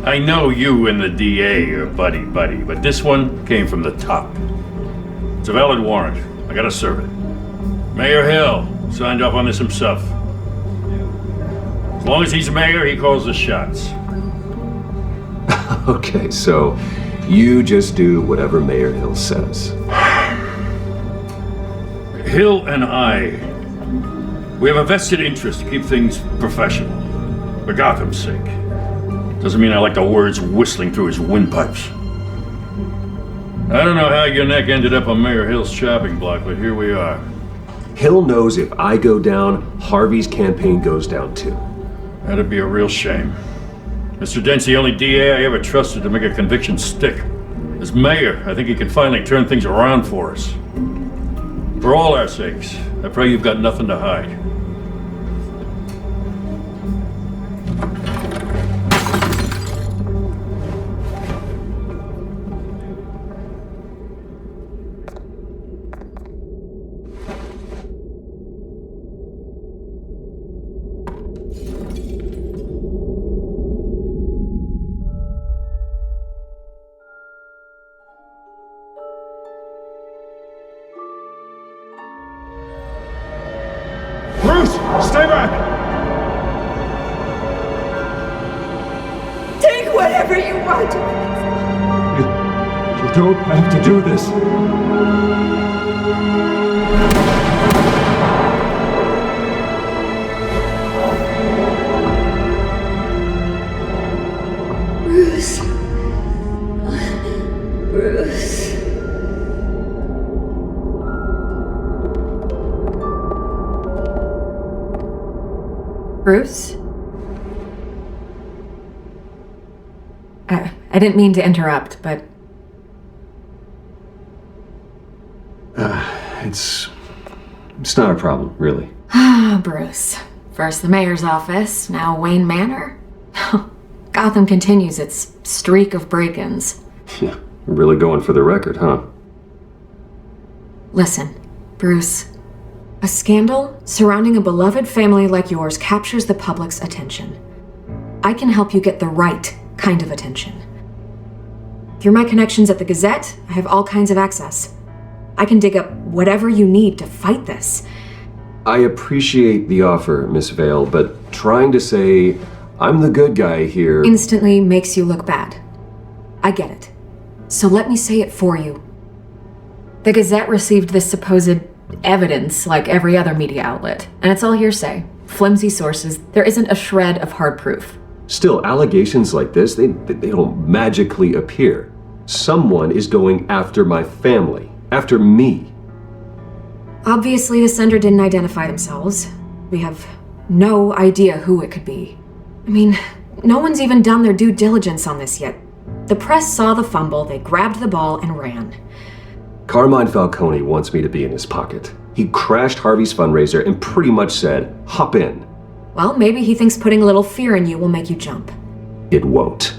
I know you and the DA are buddy-buddy, but this one came from the top. It's a valid warrant. I gotta serve it. Mayor Hill signed off on this himself. As long as he's mayor, he calls the shots. Okay, so you just do whatever Mayor Hill says. Hill and I, we have a vested interest to keep things professional. For Gotham's sake. Doesn't mean I like the words whistling through his windpipes. I don't know how your neck ended up on Mayor Hill's chopping block, but here we are. Hill knows if I go down, Harvey's campaign goes down too. That'd be a real shame. Mr. Dent's the only DA I ever trusted to make a conviction stick. As mayor, I think he can finally turn things around for us. For all our sakes, I pray you've got nothing to hide. Bruce, stay back! Take whatever you want. You don't have to do this. Bruce. Bruce. Bruce? I didn't mean to interrupt, but... It's not a problem, really. Ah, Bruce. First the mayor's office, now Wayne Manor. Gotham continues its streak of break-ins. Yeah, really going for the record, huh? Listen, Bruce. A scandal surrounding a beloved family like yours captures the public's attention. I can help you get the right kind of attention. Through my connections at the Gazette, I have all kinds of access. I can dig up whatever you need to fight this. I appreciate the offer, Miss Vale, but trying to say I'm the good guy here... Instantly makes you look bad. I get it. So let me say it for you. The Gazette received this supposed evidence like every other media outlet, and it's all hearsay. Flimsy sources. There isn't a shred of hard proof. Still, allegations like this, they don't magically appear. Someone is going after my family. After me. Obviously, the sender didn't identify themselves. We have no idea who it could be. I mean, no one's even done their due diligence on this yet. The press saw the fumble, they grabbed the ball and ran. Carmine Falcone wants me to be in his pocket. He crashed Harvey's fundraiser and pretty much said, hop in. Well, maybe he thinks putting a little fear in you will make you jump. It won't.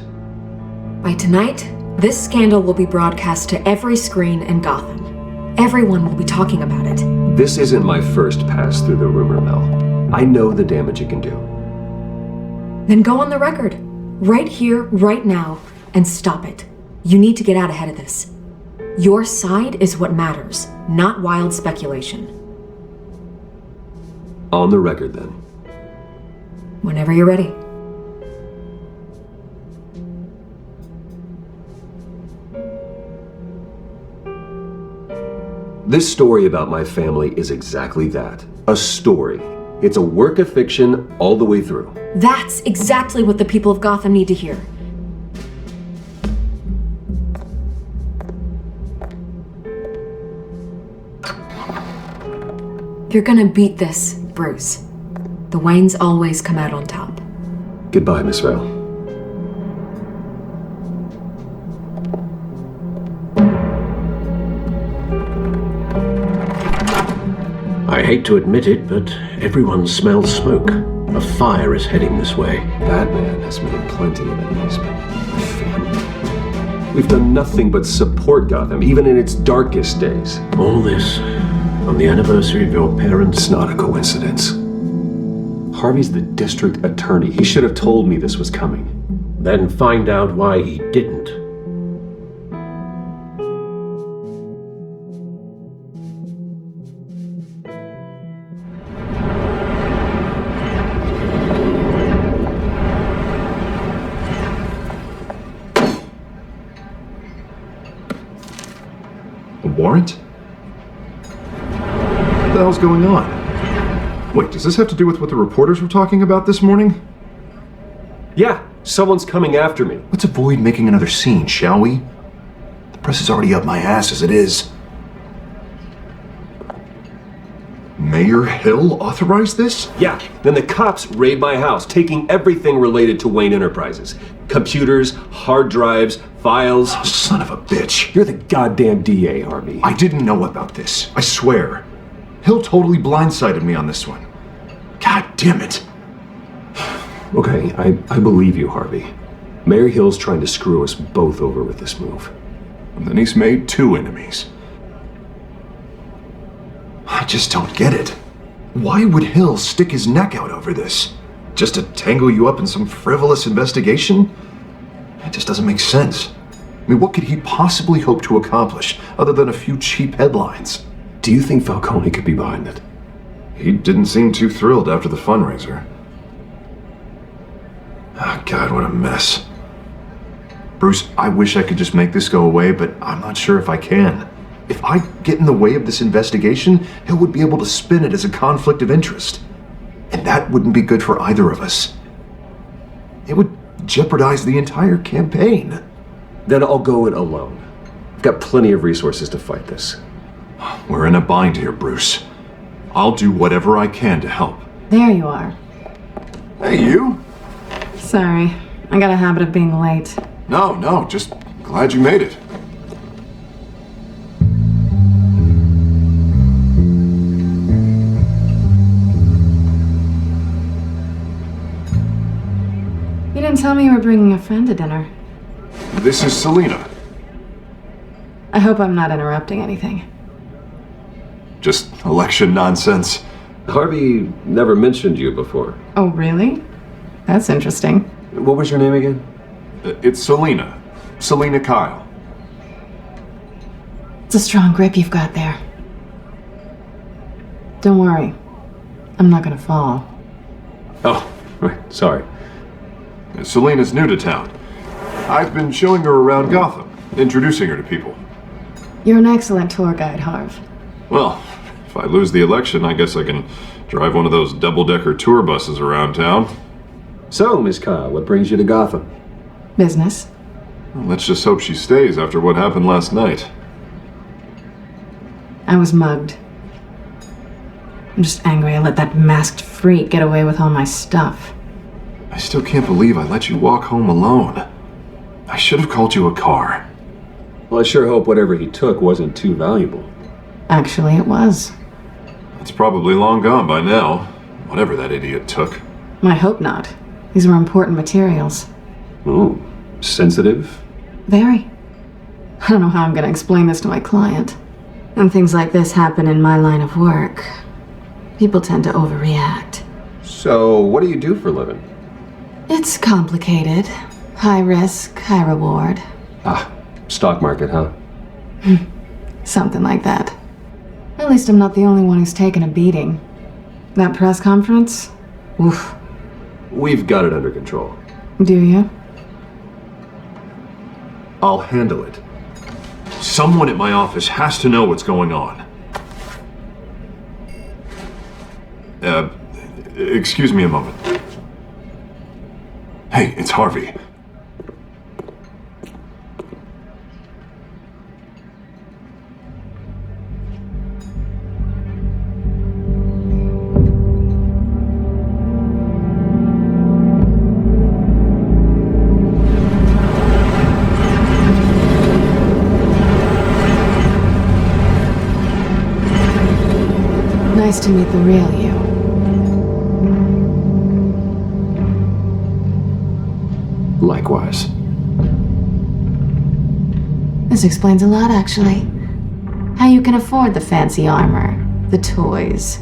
By tonight, this scandal will be broadcast to every screen in Gotham. Everyone will be talking about it. This isn't my first pass through the rumor mill. I know the damage it can do. Then go on the record. Right here, right now, and stop it. You need to get out ahead of this. Your side is what matters, not wild speculation. On the record, then. Whenever you're ready. This story about my family is exactly that. A story. It's a work of fiction all the way through. That's exactly what the people of Gotham need to hear. You're gonna beat this, Bruce. The Waynes always come out on top. Goodbye, Miss Vale. I hate to admit it, but everyone smells smoke. A fire is heading this way. Batman has made plenty of enemies, but my family... We've done nothing but support Gotham, even in its darkest days. All this on the anniversary of your parents'... It's not a coincidence. Harvey's the district attorney. He should have told me this was coming. Then find out why he didn't. warrant? What the hell's going on? Wait, does this have to do with what the reporters were talking about this morning? Yeah, someone's coming after me. Let's avoid making another scene, shall we? The press is already up my ass as it is. Mayor Hill authorized this? Yeah, then the cops raid my house, taking everything related to Wayne Enterprises. Computers, hard drives, files. Oh, son of a bitch. You're the goddamn DA, Harvey. I didn't know about this, I swear. Hill totally blindsided me on this one. God damn it. Okay, I believe you, Harvey. Mayor Hill's trying to screw us both over with this move. And then he's made 2 enemies. I just don't get it. Why would Hill stick his neck out over this? Just to tangle you up in some frivolous investigation? It just doesn't make sense. I mean, what could he possibly hope to accomplish other than a few cheap headlines? Do you think Falcone could be behind it? He didn't seem too thrilled after the fundraiser. Oh, God, what a mess. Bruce, I wish I could just make this go away, but I'm not sure if I can. If I get in the way of this investigation, Hill would be able to spin it as a conflict of interest. And that wouldn't be good for either of us. It would jeopardize the entire campaign. Then I'll go it alone. I've got plenty of resources to fight this. We're in a bind here, Bruce. I'll do whatever I can to help. There you are. Hey, you. Sorry, I got a habit of being late. No, just glad you made it. You didn't tell me you were bringing a friend to dinner. This is Selena. I hope I'm not interrupting anything. Just election nonsense. Harvey never mentioned you before. Oh, really? That's interesting. What was your name again? It's Selena. Selena Kyle. It's a strong grip you've got there. Don't worry. I'm not gonna fall. Oh, right. Sorry. Selena's new to town. I've been showing her around Gotham, introducing her to people. You're an excellent tour guide, Harv. Well, if I lose the election, I guess I can drive one of those double-decker tour buses around town. So, Miss Kyle, what brings you to Gotham? Business. Well, let's just hope she stays after what happened last night. I was mugged. I'm just angry I let that masked freak get away with all my stuff. I still can't believe I let you walk home alone. I should have called you a car. Well, I sure hope whatever he took wasn't too valuable. Actually, it was. It's probably long gone by now, whatever that idiot took. I hope not. These were important materials. Oh, sensitive? Very. I don't know how I'm going to explain this to my client. When things like this happen in my line of work, people tend to overreact. So, what do you do for a living? It's complicated. High risk, high reward. Ah, stock market, huh? Something like that. At least I'm not the only one who's taken a beating. That press conference? Oof. We've got it under control. Do you? I'll handle it. Someone at my office has to know what's going on. Excuse me a moment. Hey, it's Harvey. Nice to meet the real you. Likewise. This explains a lot, actually. How you can afford the fancy armor, the toys.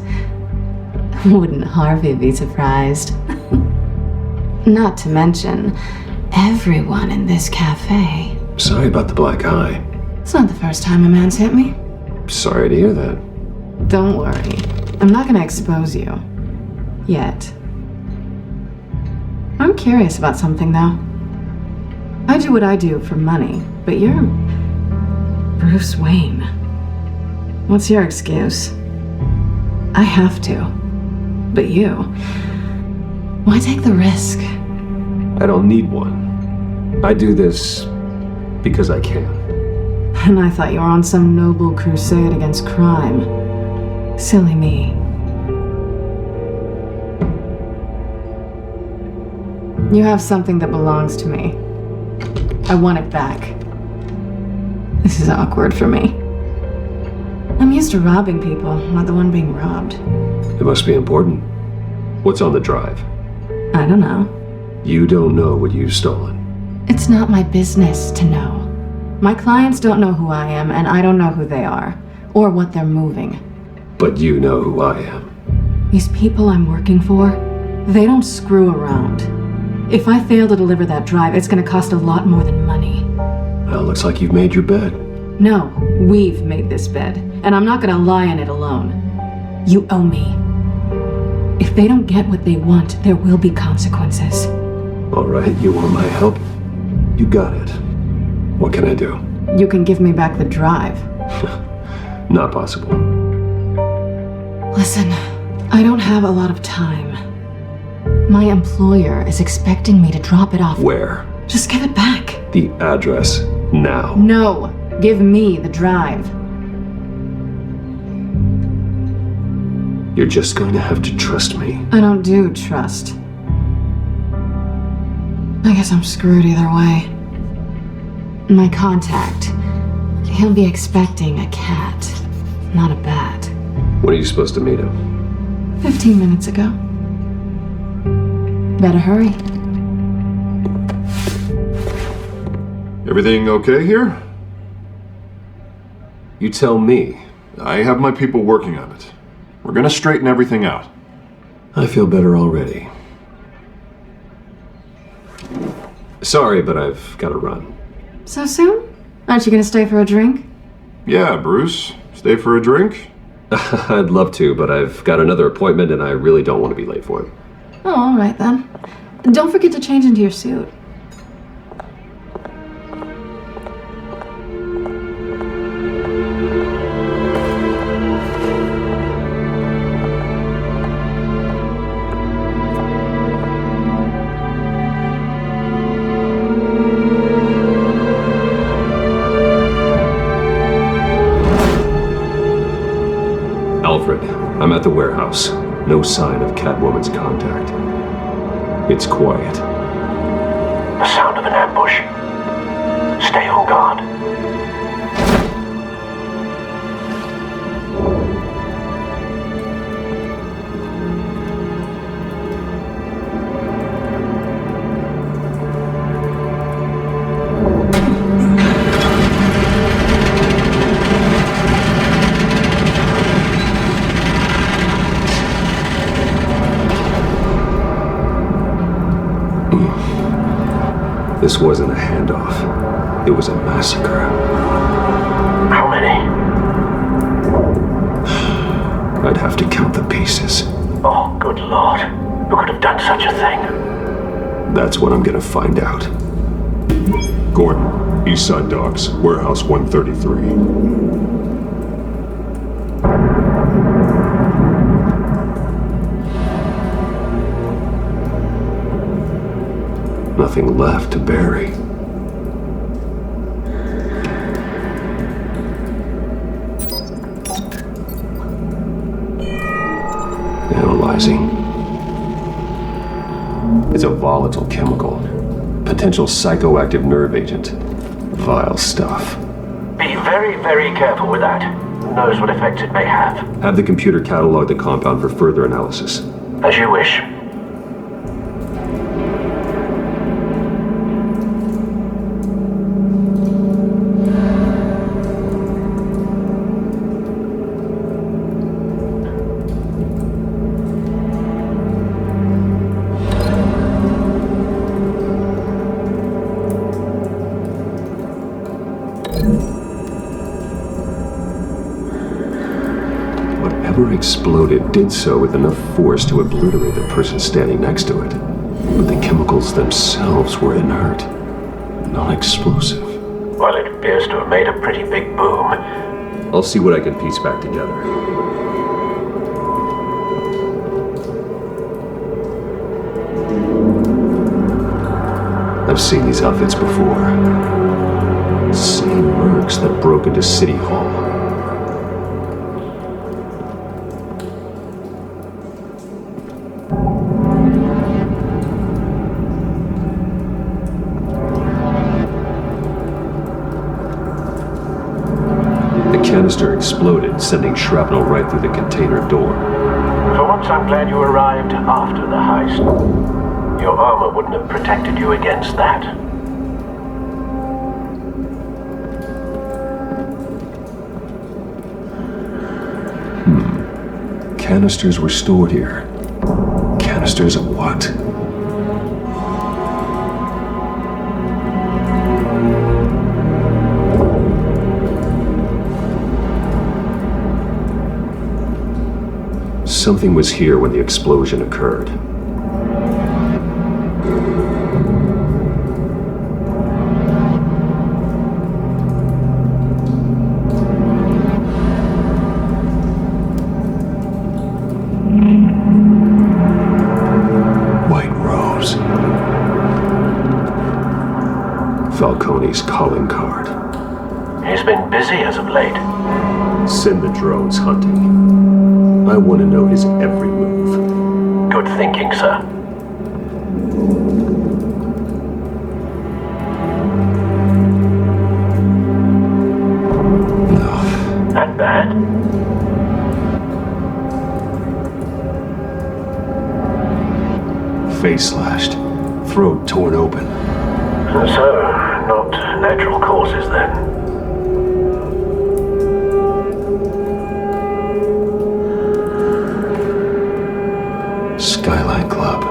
Wouldn't Harvey be surprised? Not to mention, everyone in this cafe. Sorry about the black eye. It's not the first time a man's hit me. Sorry to hear that. Don't worry. I'm not gonna expose you. Yet. I'm curious about something, though. I do what I do for money, but you're Bruce Wayne. What's your excuse? I have to. But you... why take the risk? I don't need one. I do this because I can. And I thought you were on some noble crusade against crime. Silly me. You have something that belongs to me. I want it back. This is awkward for me. I'm used to robbing people, not the one being robbed. It must be important. What's on the drive? I don't know. You don't know what you've stolen. It's not my business to know. My clients don't know who I am, and I don't know who they are, or what they're moving. But you know who I am. These people I'm working for, they don't screw around. If I fail to deliver that drive, it's gonna cost a lot more than money. Well, looks like you've made your bed. No, we've made this bed, and I'm not gonna lie in it alone. You owe me. If they don't get what they want, there will be consequences. All right, you want my help? You got it. What can I do? You can give me back the drive. Not possible. Listen, I don't have a lot of time. My employer is expecting me to drop it off. Where? Just give it back. The address, now. No, give me the drive. You're just going to have to trust me. I don't do trust. I guess I'm screwed either way. My contact, he'll be expecting a cat, not a bat. When are you supposed to meet him? 15 minutes ago. Better hurry. Everything okay here? You tell me. I have my people working on it. We're gonna straighten everything out. I feel better already. Sorry, but I've got to run. So soon? Aren't you gonna stay for a drink? Yeah, Bruce. Stay for a drink? I'd love to, but I've got another appointment and I really don't want to be late for it. Oh, all right then. Don't forget to change into your suit. I'm at the warehouse. No sign of Catwoman's contact. It's quiet. The sound of an ambush. Stay on guard. This wasn't a handoff. It was a massacre. How many? I'd have to count the pieces. Oh, good lord. Who could have done such a thing? That's what I'm gonna find out. Gordon, East Side Docks, Warehouse 133. Nothing left to bury. Analyzing. It's a volatile chemical. Potential psychoactive nerve agent. Vile stuff. Be very, very careful with that. Who knows what effects it may have. Have the computer catalog the compound for further analysis. As you wish. Exploded did so with enough force to obliterate the person standing next to it. But the chemicals themselves were inert, non-explosive. Well, it appears to have made a pretty big boom. I'll see what I can piece back together. I've seen these outfits before. Same mercs that broke into City Hall. The canister exploded, sending shrapnel right through the container door. For once, I'm glad you arrived after the heist. Your armor wouldn't have protected you against that. Canisters were stored here. Canisters of what? Something was here when the explosion occurred. Falcone's calling card. He's been busy as of late. Send the drones hunting. I want to know his every move. Good thinking, sir. That bad? Face slashed, throat torn open. So, not natural causes then. Skyline Club.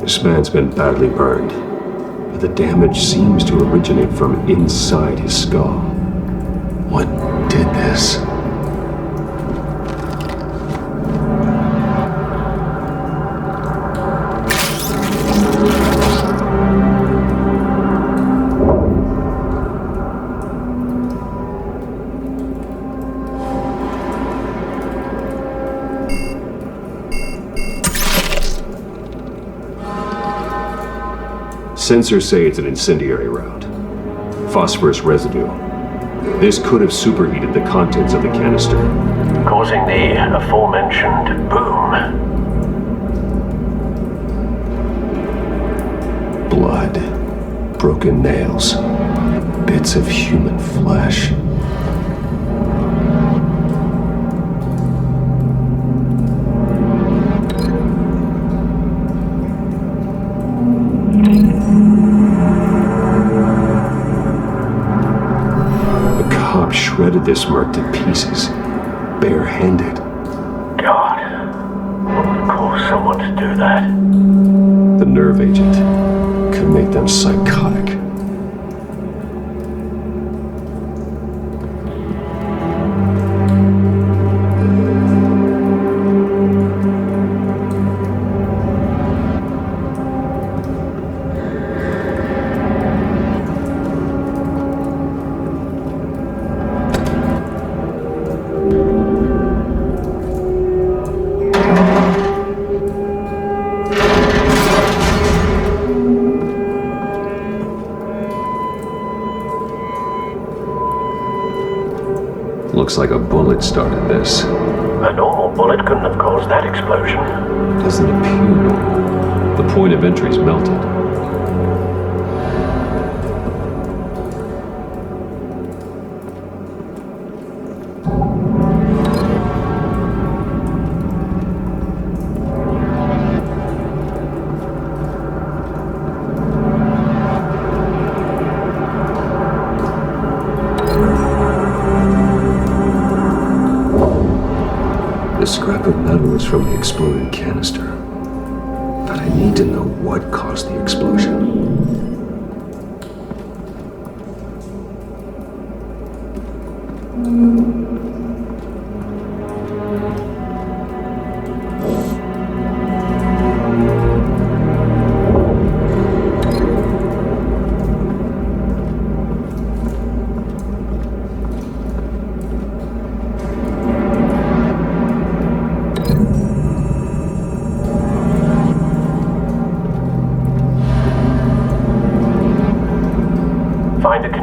This man's been badly burned. The damage seems to originate from inside his skull. What did this? Sensors say it's an incendiary round. Phosphorus residue. This could have superheated the contents of the canister, causing the aforementioned boom. Blood, broken nails, bits of human flesh. Shredded this merc to pieces, bare-handed. God, what would cause someone to do that? The nerve agent could make them psychotic. Looks like a bullet started this. A normal bullet couldn't have caused that explosion. Doesn't appear normal. The point of entry's melted. The scrap of metal is from the exploded canister. But I need to know what caused the explosion.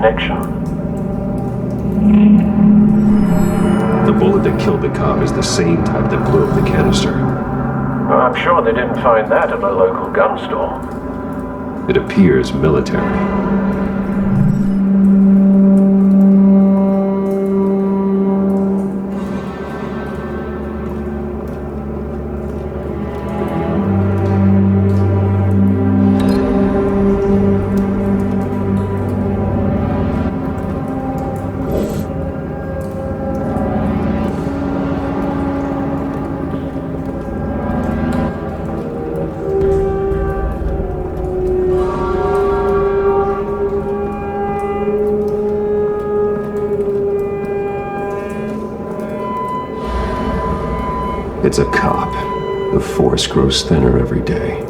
connection. The bullet that killed the cop is the same type that blew up the canister. I'm sure they didn't find that at a local gun store. It appears military. It's a cop. The force grows thinner every day.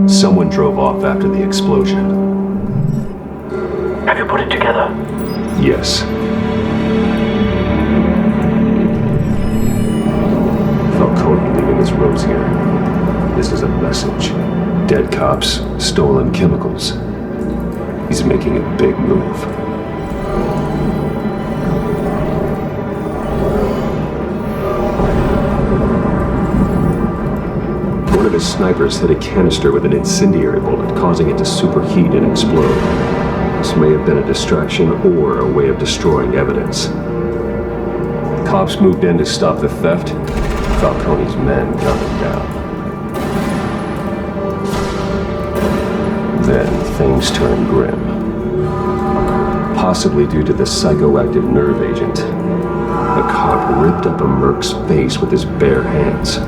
Someone drove off after the explosion. Have you put it together? Yes. Falcone leaving his rose here. This is a message. Dead cops, stolen chemicals. He's making a big move. One of his snipers hit a canister with an incendiary bullet, causing it to superheat and explode. This may have been a distraction or a way of destroying evidence. Cops moved in to stop the theft. Falcone's men got him down. Then things turned grim. Possibly due to the psychoactive nerve agent. A cop ripped up a merc's face with his bare hands.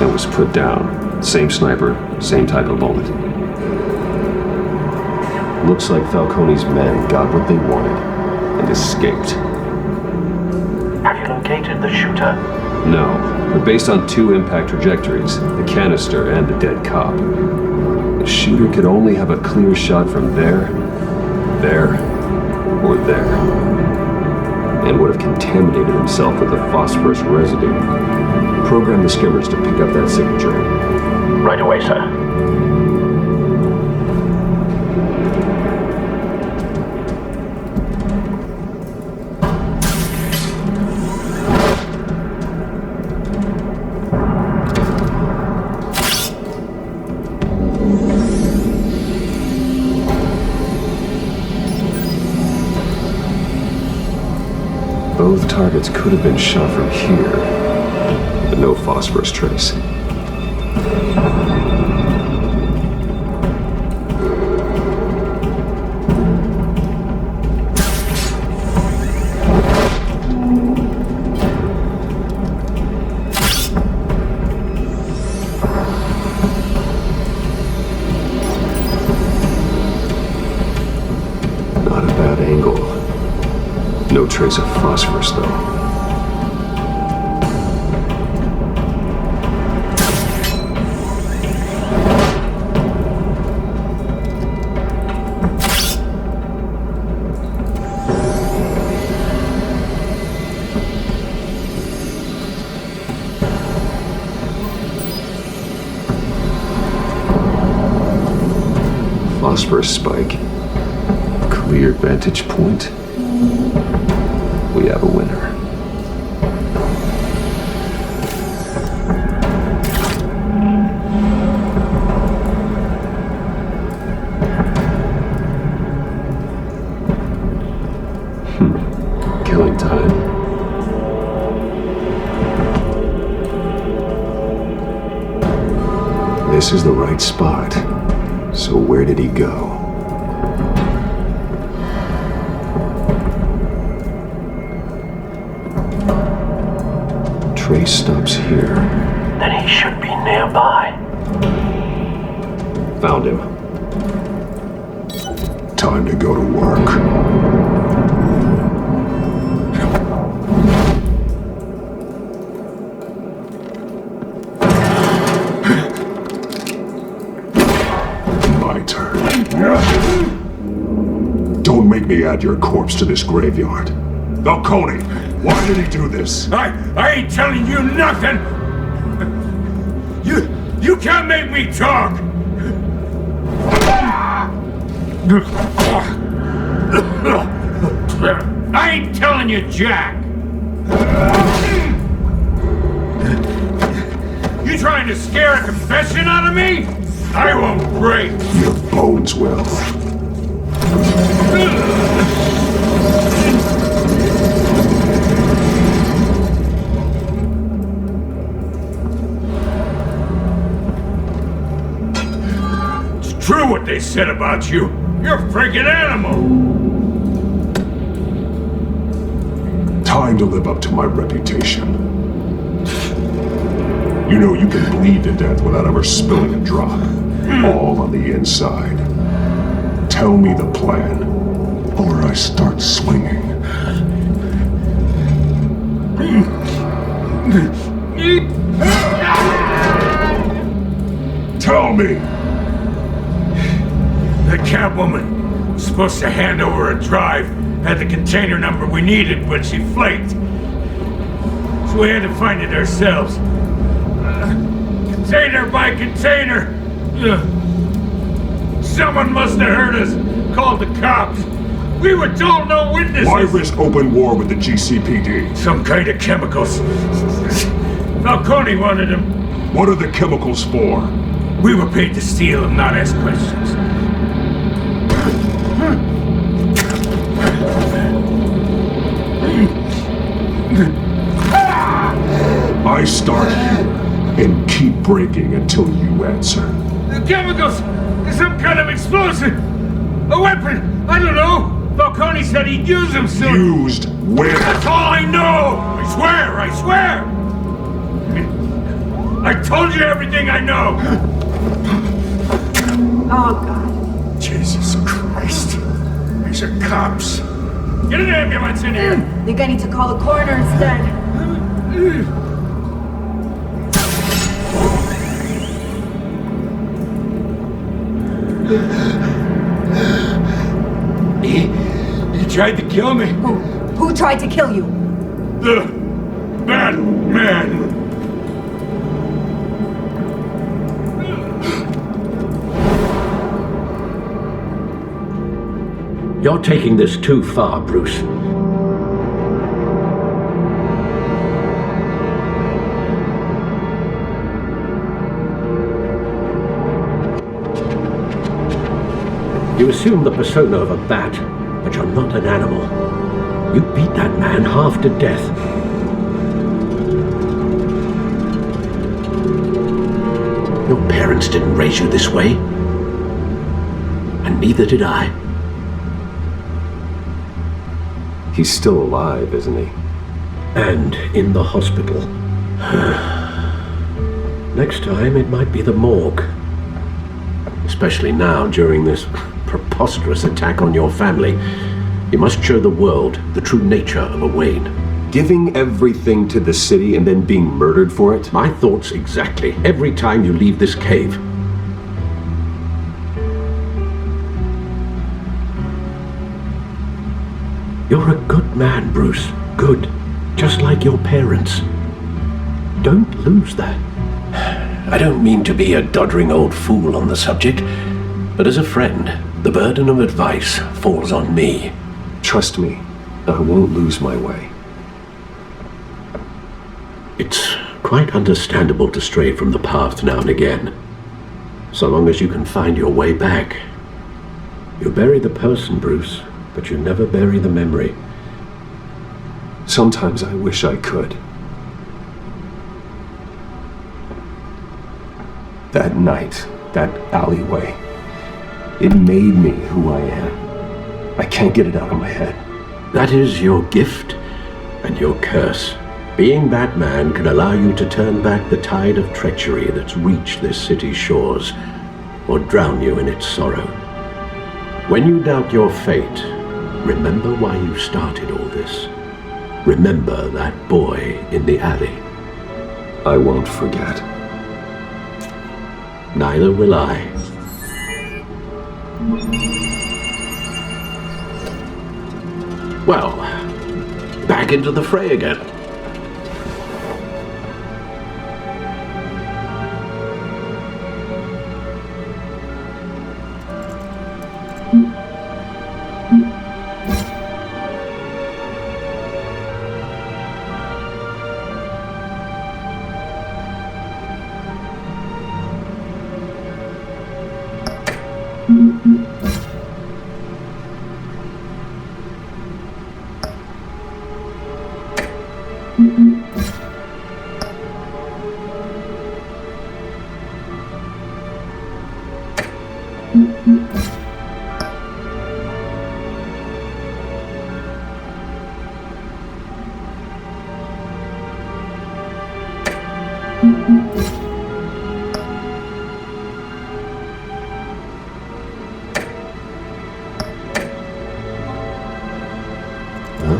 And was put down. Same sniper, same type of bullet. Looks like Falcone's men got what they wanted and escaped. Have you located the shooter? No, but based on 2 impact trajectories, the canister and the dead cop. The shooter could only have a clear shot from there, or there. And would have contaminated himself with the phosphorus residue. Program the skimmers to pick up that signature. Right away, sir. Both targets could have been shot from here, but no phosphorus trace. Not a bad angle. No trace of phosphorus, though. Phosphorus spike. Clear vantage point. We have a winner. Killing time. This is the right spot. So where did he go? Trace stops here. Then he should be nearby. Found him. Time to go to work. My turn. Don't make me add your corpse to this graveyard. Falcone, why did he do this? I ain't telling you nothing! You can't make me talk! I ain't telling you jack! You trying to scare a confession out of me? I won't break! Your bones will. True what they said about you. You're a freaking animal. Time to live up to my reputation. You know you can bleed to death without ever spilling a drop. All on the inside. Tell me the plan, or I start swinging. Tell me! The Catwoman was supposed to hand over a drive, had the container number we needed, but she flaked. So we had to find it ourselves. Container by container. Someone must have heard us, called the cops. We were told no witnesses. Why risk open war with the GCPD? Some kind of chemicals. Falcone wanted them. What are the chemicals for? We were paid to steal them, not ask questions. I start here and keep breaking until you answer. The chemicals! Some kind of explosive! A weapon! I don't know! Falcone said he'd use them soon! Used where? That's all I know! I swear! I told you everything I know! Oh, God. Jesus Christ. These are cops. Get an ambulance in here! Think I need to call the coroner instead. He tried to kill me. Who tried to kill you? The Batman! You're taking this too far, Bruce. You assume the persona of a bat, but you're not an animal. You beat that man half to death. Your parents didn't raise you this way. And neither did I. He's still alive, isn't he? And in the hospital. Next time, it might be the morgue. Especially now, during this preposterous attack on your family. You must show the world the true nature of a Wayne. Giving everything to the city and then being murdered for it? My thoughts exactly. Every time you leave this cave. You're a good man, Bruce. Good. Just like your parents. Don't lose that. I don't mean to be a doddering old fool on the subject, but as a friend, the burden of advice falls on me. Trust me, I won't lose my way. It's quite understandable to stray from the path now and again, so long as you can find your way back. You bury the person, Bruce, but you never bury the memory. Sometimes I wish I could. That night, that alleyway, it made me who I am. I can't get it out of my head. That is your gift and your curse. Being Batman can allow you to turn back the tide of treachery that's reached this city's shores, or drown you in its sorrow. When you doubt your fate, remember why you started all this. Remember that boy in the alley. I won't forget. Neither will I. Well, back into the fray again.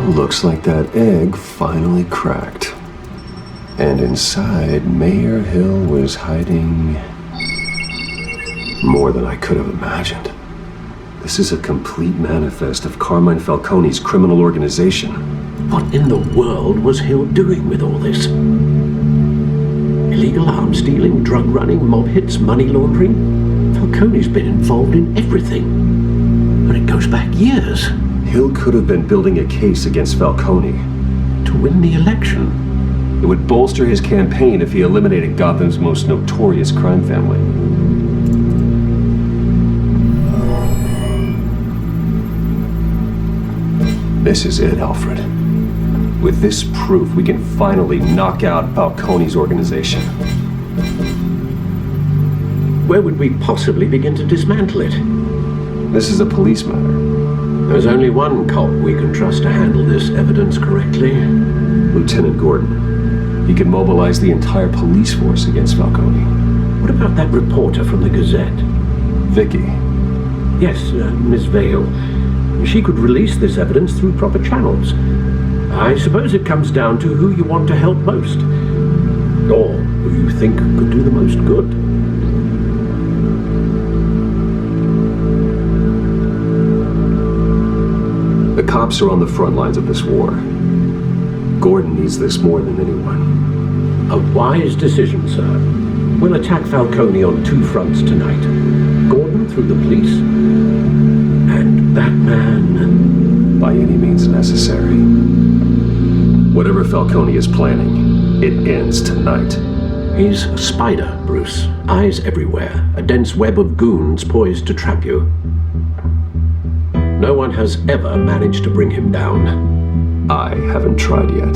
Looks like that egg finally cracked. And inside, Mayor Hill was hiding more than I could have imagined. This is a complete manifest of Carmine Falcone's criminal organization. What in the world was Hill doing with all this? Illegal arms dealing, drug running, mob hits, money laundering? Falcone's been involved in everything. And it goes back years. Hill could have been building a case against Falcone. To win the election. It would bolster his campaign if he eliminated Gotham's most notorious crime family. This is it, Alfred. With this proof, we can finally knock out Falcone's organization. Where would we possibly begin to dismantle it? This is a police matter. There's only one cop we can trust to handle this evidence correctly. Lieutenant Gordon. He can mobilize the entire police force against Falcone. What about that reporter from the Gazette? Vicky. Yes, Miss Vale. She could release this evidence through proper channels. I suppose it comes down to who you want to help most. Or who you think could do the most good. cops are on the front lines of this war. Gordon needs this more than anyone. A wise decision, sir. We'll attack Falcone on two fronts tonight. Gordon through the police, and Batman... by any means necessary. Whatever Falcone is planning, it ends tonight. He's a spider, Bruce. Eyes everywhere. A dense web of goons poised to trap you. No one has ever managed to bring him down. I haven't tried yet.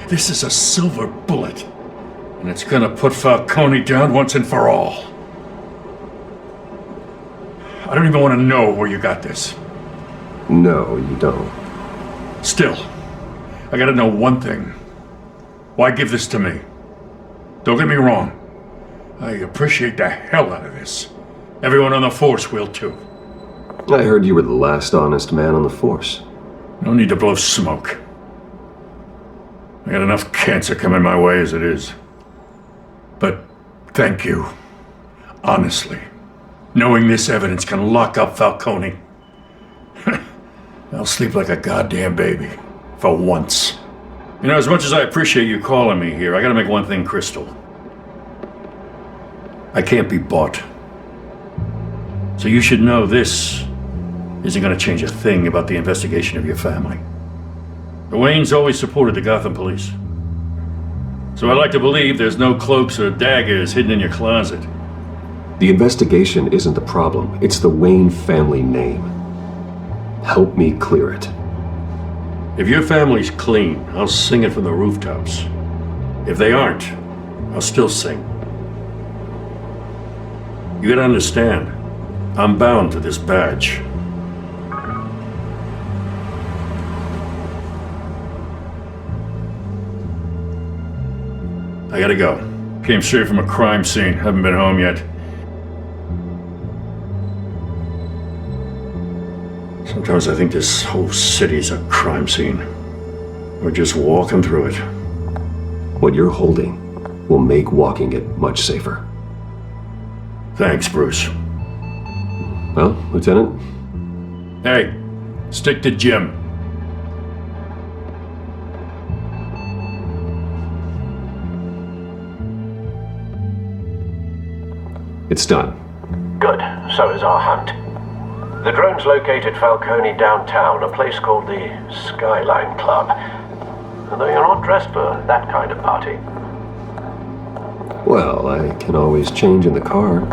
This is a silver bullet. And it's gonna put Falcone down once and for all. I don't even want to know where you got this. No, you don't. Still, I gotta know one thing. Why give this to me? Don't get me wrong. I appreciate the hell out of this. Everyone on the force will too. I heard you were the last honest man on the force. No need to blow smoke. I got enough cancer coming my way as it is. But thank you. Honestly. Knowing this evidence can lock up Falcone. I'll sleep like a goddamn baby. For once. You know, as much as I appreciate you calling me here, I gotta make one thing crystal. I can't be bought. So you should know this isn't gonna change a thing about the investigation of your family. The Waynes always supported the Gotham police. So I'd like to believe there's no cloaks or daggers hidden in your closet. The investigation isn't the problem. It's the Wayne family name. Help me clear it. If your family's clean, I'll sing it from the rooftops. If they aren't, I'll still sing. You gotta understand, I'm bound to this badge. I gotta go. Came straight from a crime scene. Haven't been home yet. Sometimes I think this whole city's a crime scene. We're just walking through it. What you're holding will make walking it much safer. Thanks, Bruce. Well, Lieutenant? Hey, stick to Jim. It's done. Good. So is our hunt. The drones located Falcone downtown, a place called the Skyline Club. Although you're not dressed for that kind of party. Well, I can always change in the car.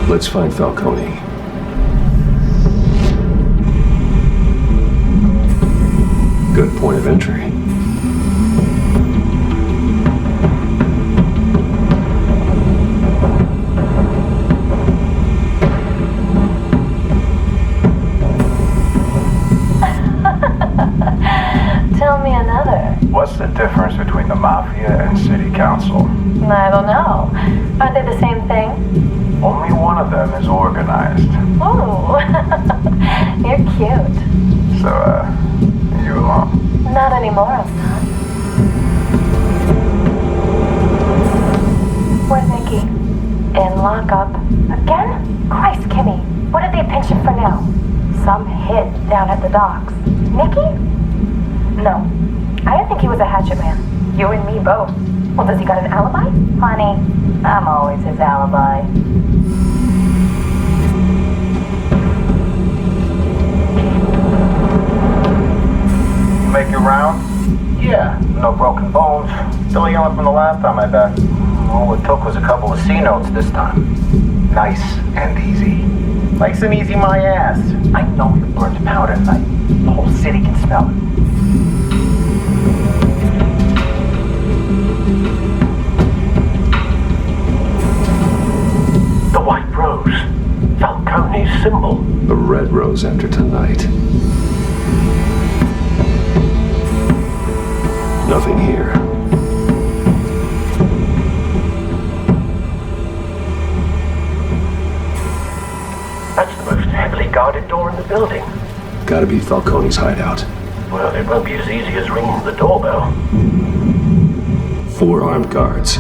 Let's find Falcone. Good point of entry. Tell me another. What's the difference between the Mafia and City Council? I don't know. Aren't they the same thing? Only one of them is organized. Oh, you're cute. So, you alone? Not anymore, I'm not. Where's Nikki? In lockup. Again? Christ, Kimmy. What did they pension for now? Some hit down at the docks. Nicky? No. I didn't think he was a hatchet man. You and me both. Well, does he got an alibi? Honey, I'm always his alibi. You make your round? Yeah, no broken bones. Still healing from the last time I bet. All it took was a couple of C notes this time. Nice and easy. Nice and easy, my ass. I know you burned powder tonight. The whole city can smell it. The white rose. Falcone's symbol. The red rose after tonight. Nothing here. That's the most heavily guarded door in the building. Gotta be Falcone's hideout. Well, it won't be as easy as ringing the doorbell. 4 armed guards.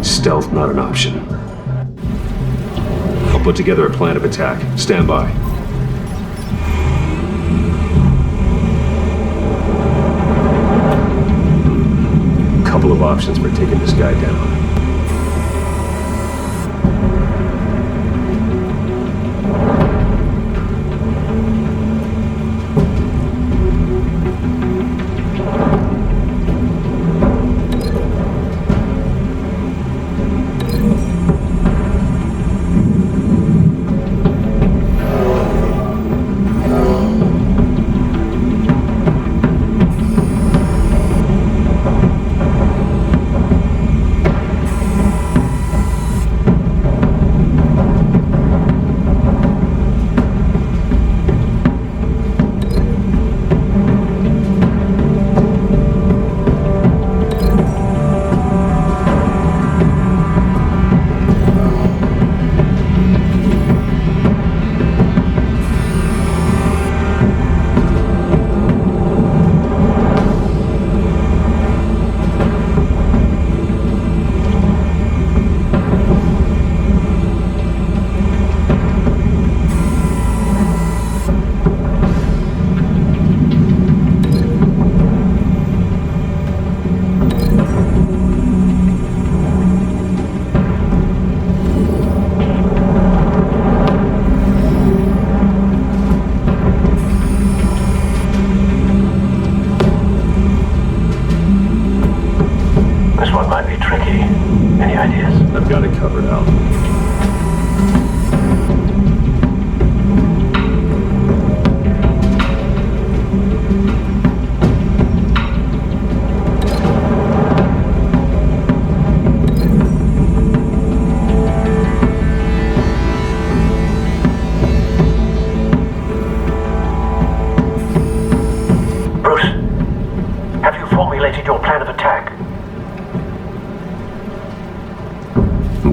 Stealth not an option. I'll put together a plan of attack. Stand by. Couple of options for taking this guy down.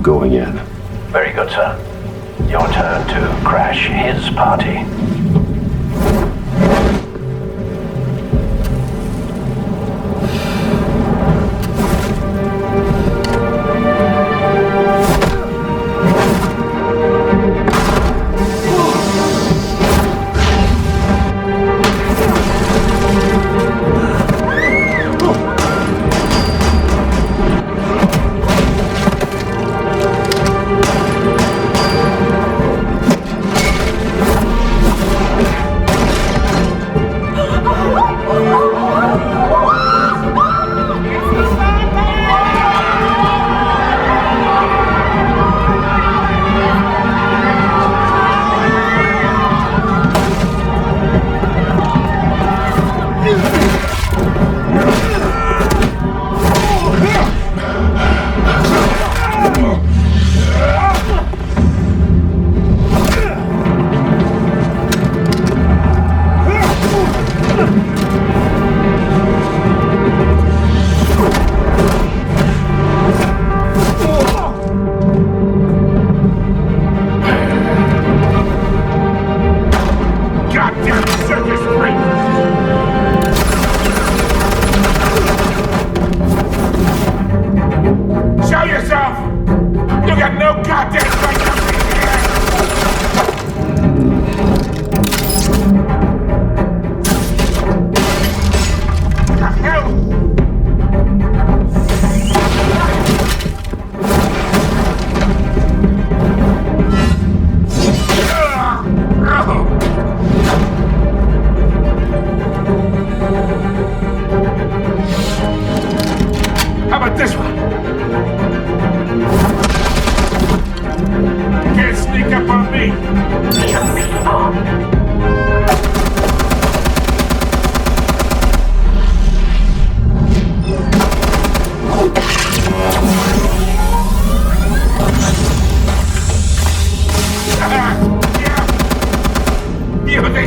Going in. Very good, sir. Your turn to crash his party.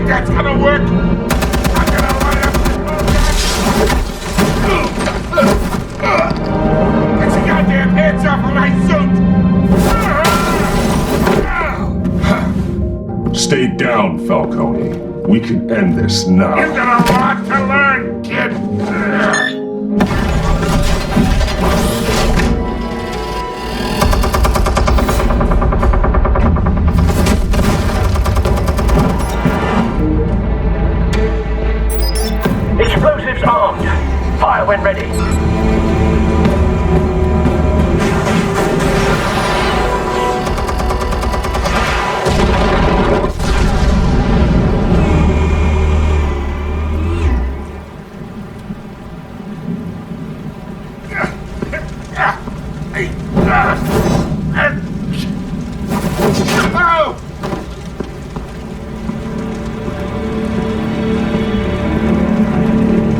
think that's gonna work? I'm gonna light up Get your goddamn hands off of my suit! Stay down, Falcone. We can end this now. You've got a lot to learn, kid! Explosives armed. Fire when ready.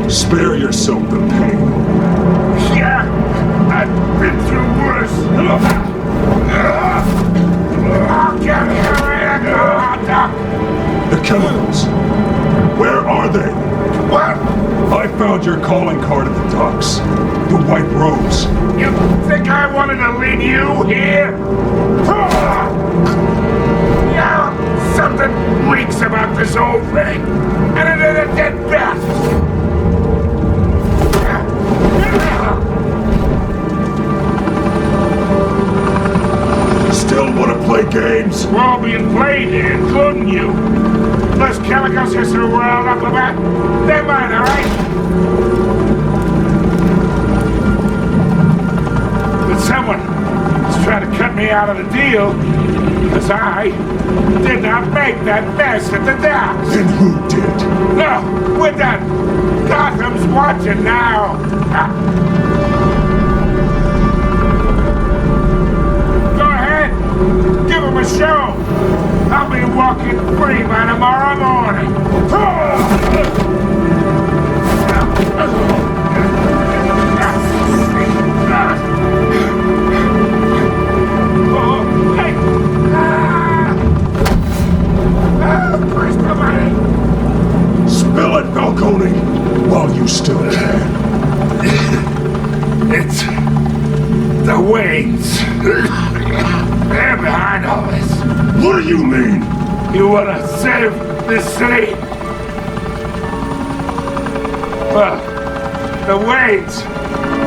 Spare yourself the pain. Yeah, I've been through worse. I'll get here. The chemicals. Where are they? What? I found your calling card at the docks. The White Rose. You think I wanted to lead you here? Yeah, something reeks about this whole thing. And it is a dead best. Still want to play games? We're all being played here, including you. Those chemicals just swirled up about. They're mine, all right? But someone is trying to cut me out of the deal because I did not make that mess at the docks. Then who did? No, we're done. Gotham's watching now. Go ahead. Give him a show. I'll be walking free by tomorrow morning. Spill it, Falcone, while you still can. It's the Waynes. They're behind all this. What do you mean? You want to save this city? Well, the Waynes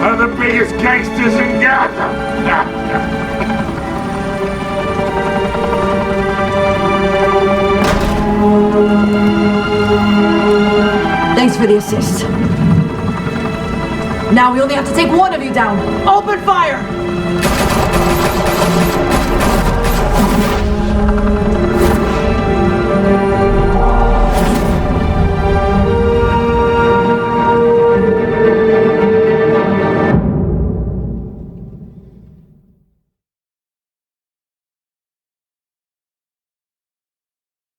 are the biggest gangsters in Gotham. Thanks for the assist. Now we only have to take one of you down. Open fire!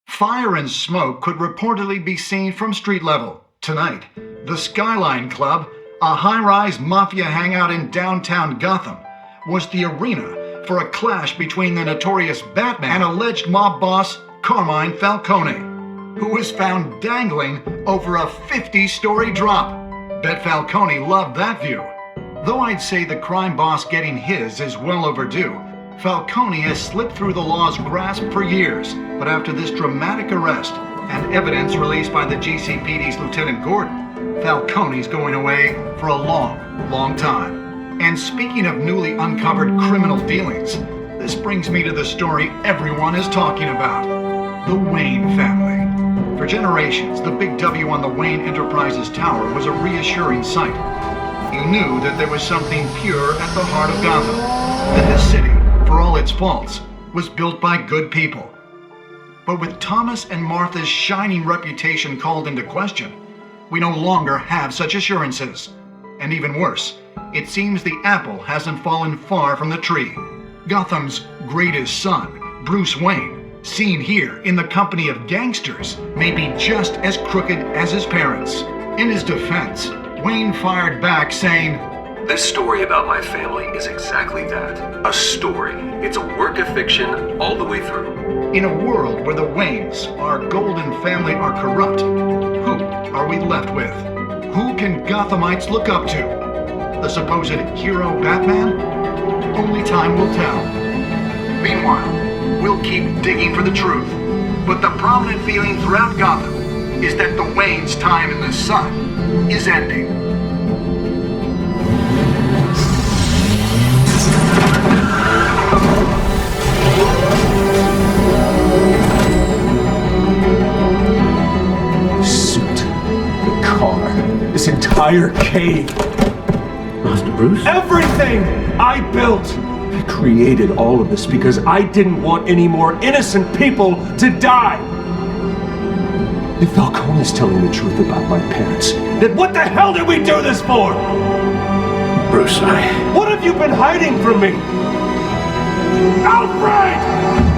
Fire and smoke could reportedly be seen from street level. Tonight, the Skyline Club, a high-rise mafia hangout in downtown Gotham, was the arena for a clash between the notorious Batman and alleged mob boss Carmine Falcone, who was found dangling over a 50-story drop. Bet Falcone loved that view. Though I'd say the crime boss getting his is well overdue, Falcone has slipped through the law's grasp for years, but after this dramatic arrest and evidence released by the GCPD's Lieutenant Gordon, Falcone's going away for a long, long time. And speaking of newly uncovered criminal dealings, this brings me to the story everyone is talking about: the Wayne family. For generations, the big W on the Wayne Enterprises Tower was a reassuring sight. You knew that there was something pure at the heart of Gotham, that this city, for all its faults, was built by good people. But with Thomas and Martha's shining reputation called into question, we no longer have such assurances. And even worse, it seems the apple hasn't fallen far from the tree. Gotham's greatest son, Bruce Wayne, seen here in the company of gangsters, may be just as crooked as his parents. In his defense, Wayne fired back saying, This story about my family is exactly that. A story. It's a work of fiction all the way through. In a world where the Waynes, our golden family, are corrupt, who are we left with? Who can Gothamites look up to? The supposed hero Batman? Only time will tell. Meanwhile, we'll keep digging for the truth. But the prominent feeling throughout Gotham is that the Waynes' time in the sun is ending. The suit, the car, this entire cave. Master Bruce? Everything I built! I created all of this because I didn't want any more innocent people to die! If Falcone's telling the truth about my parents, then what the hell did we do this for? Bruce, What have you been hiding from me? Alfred!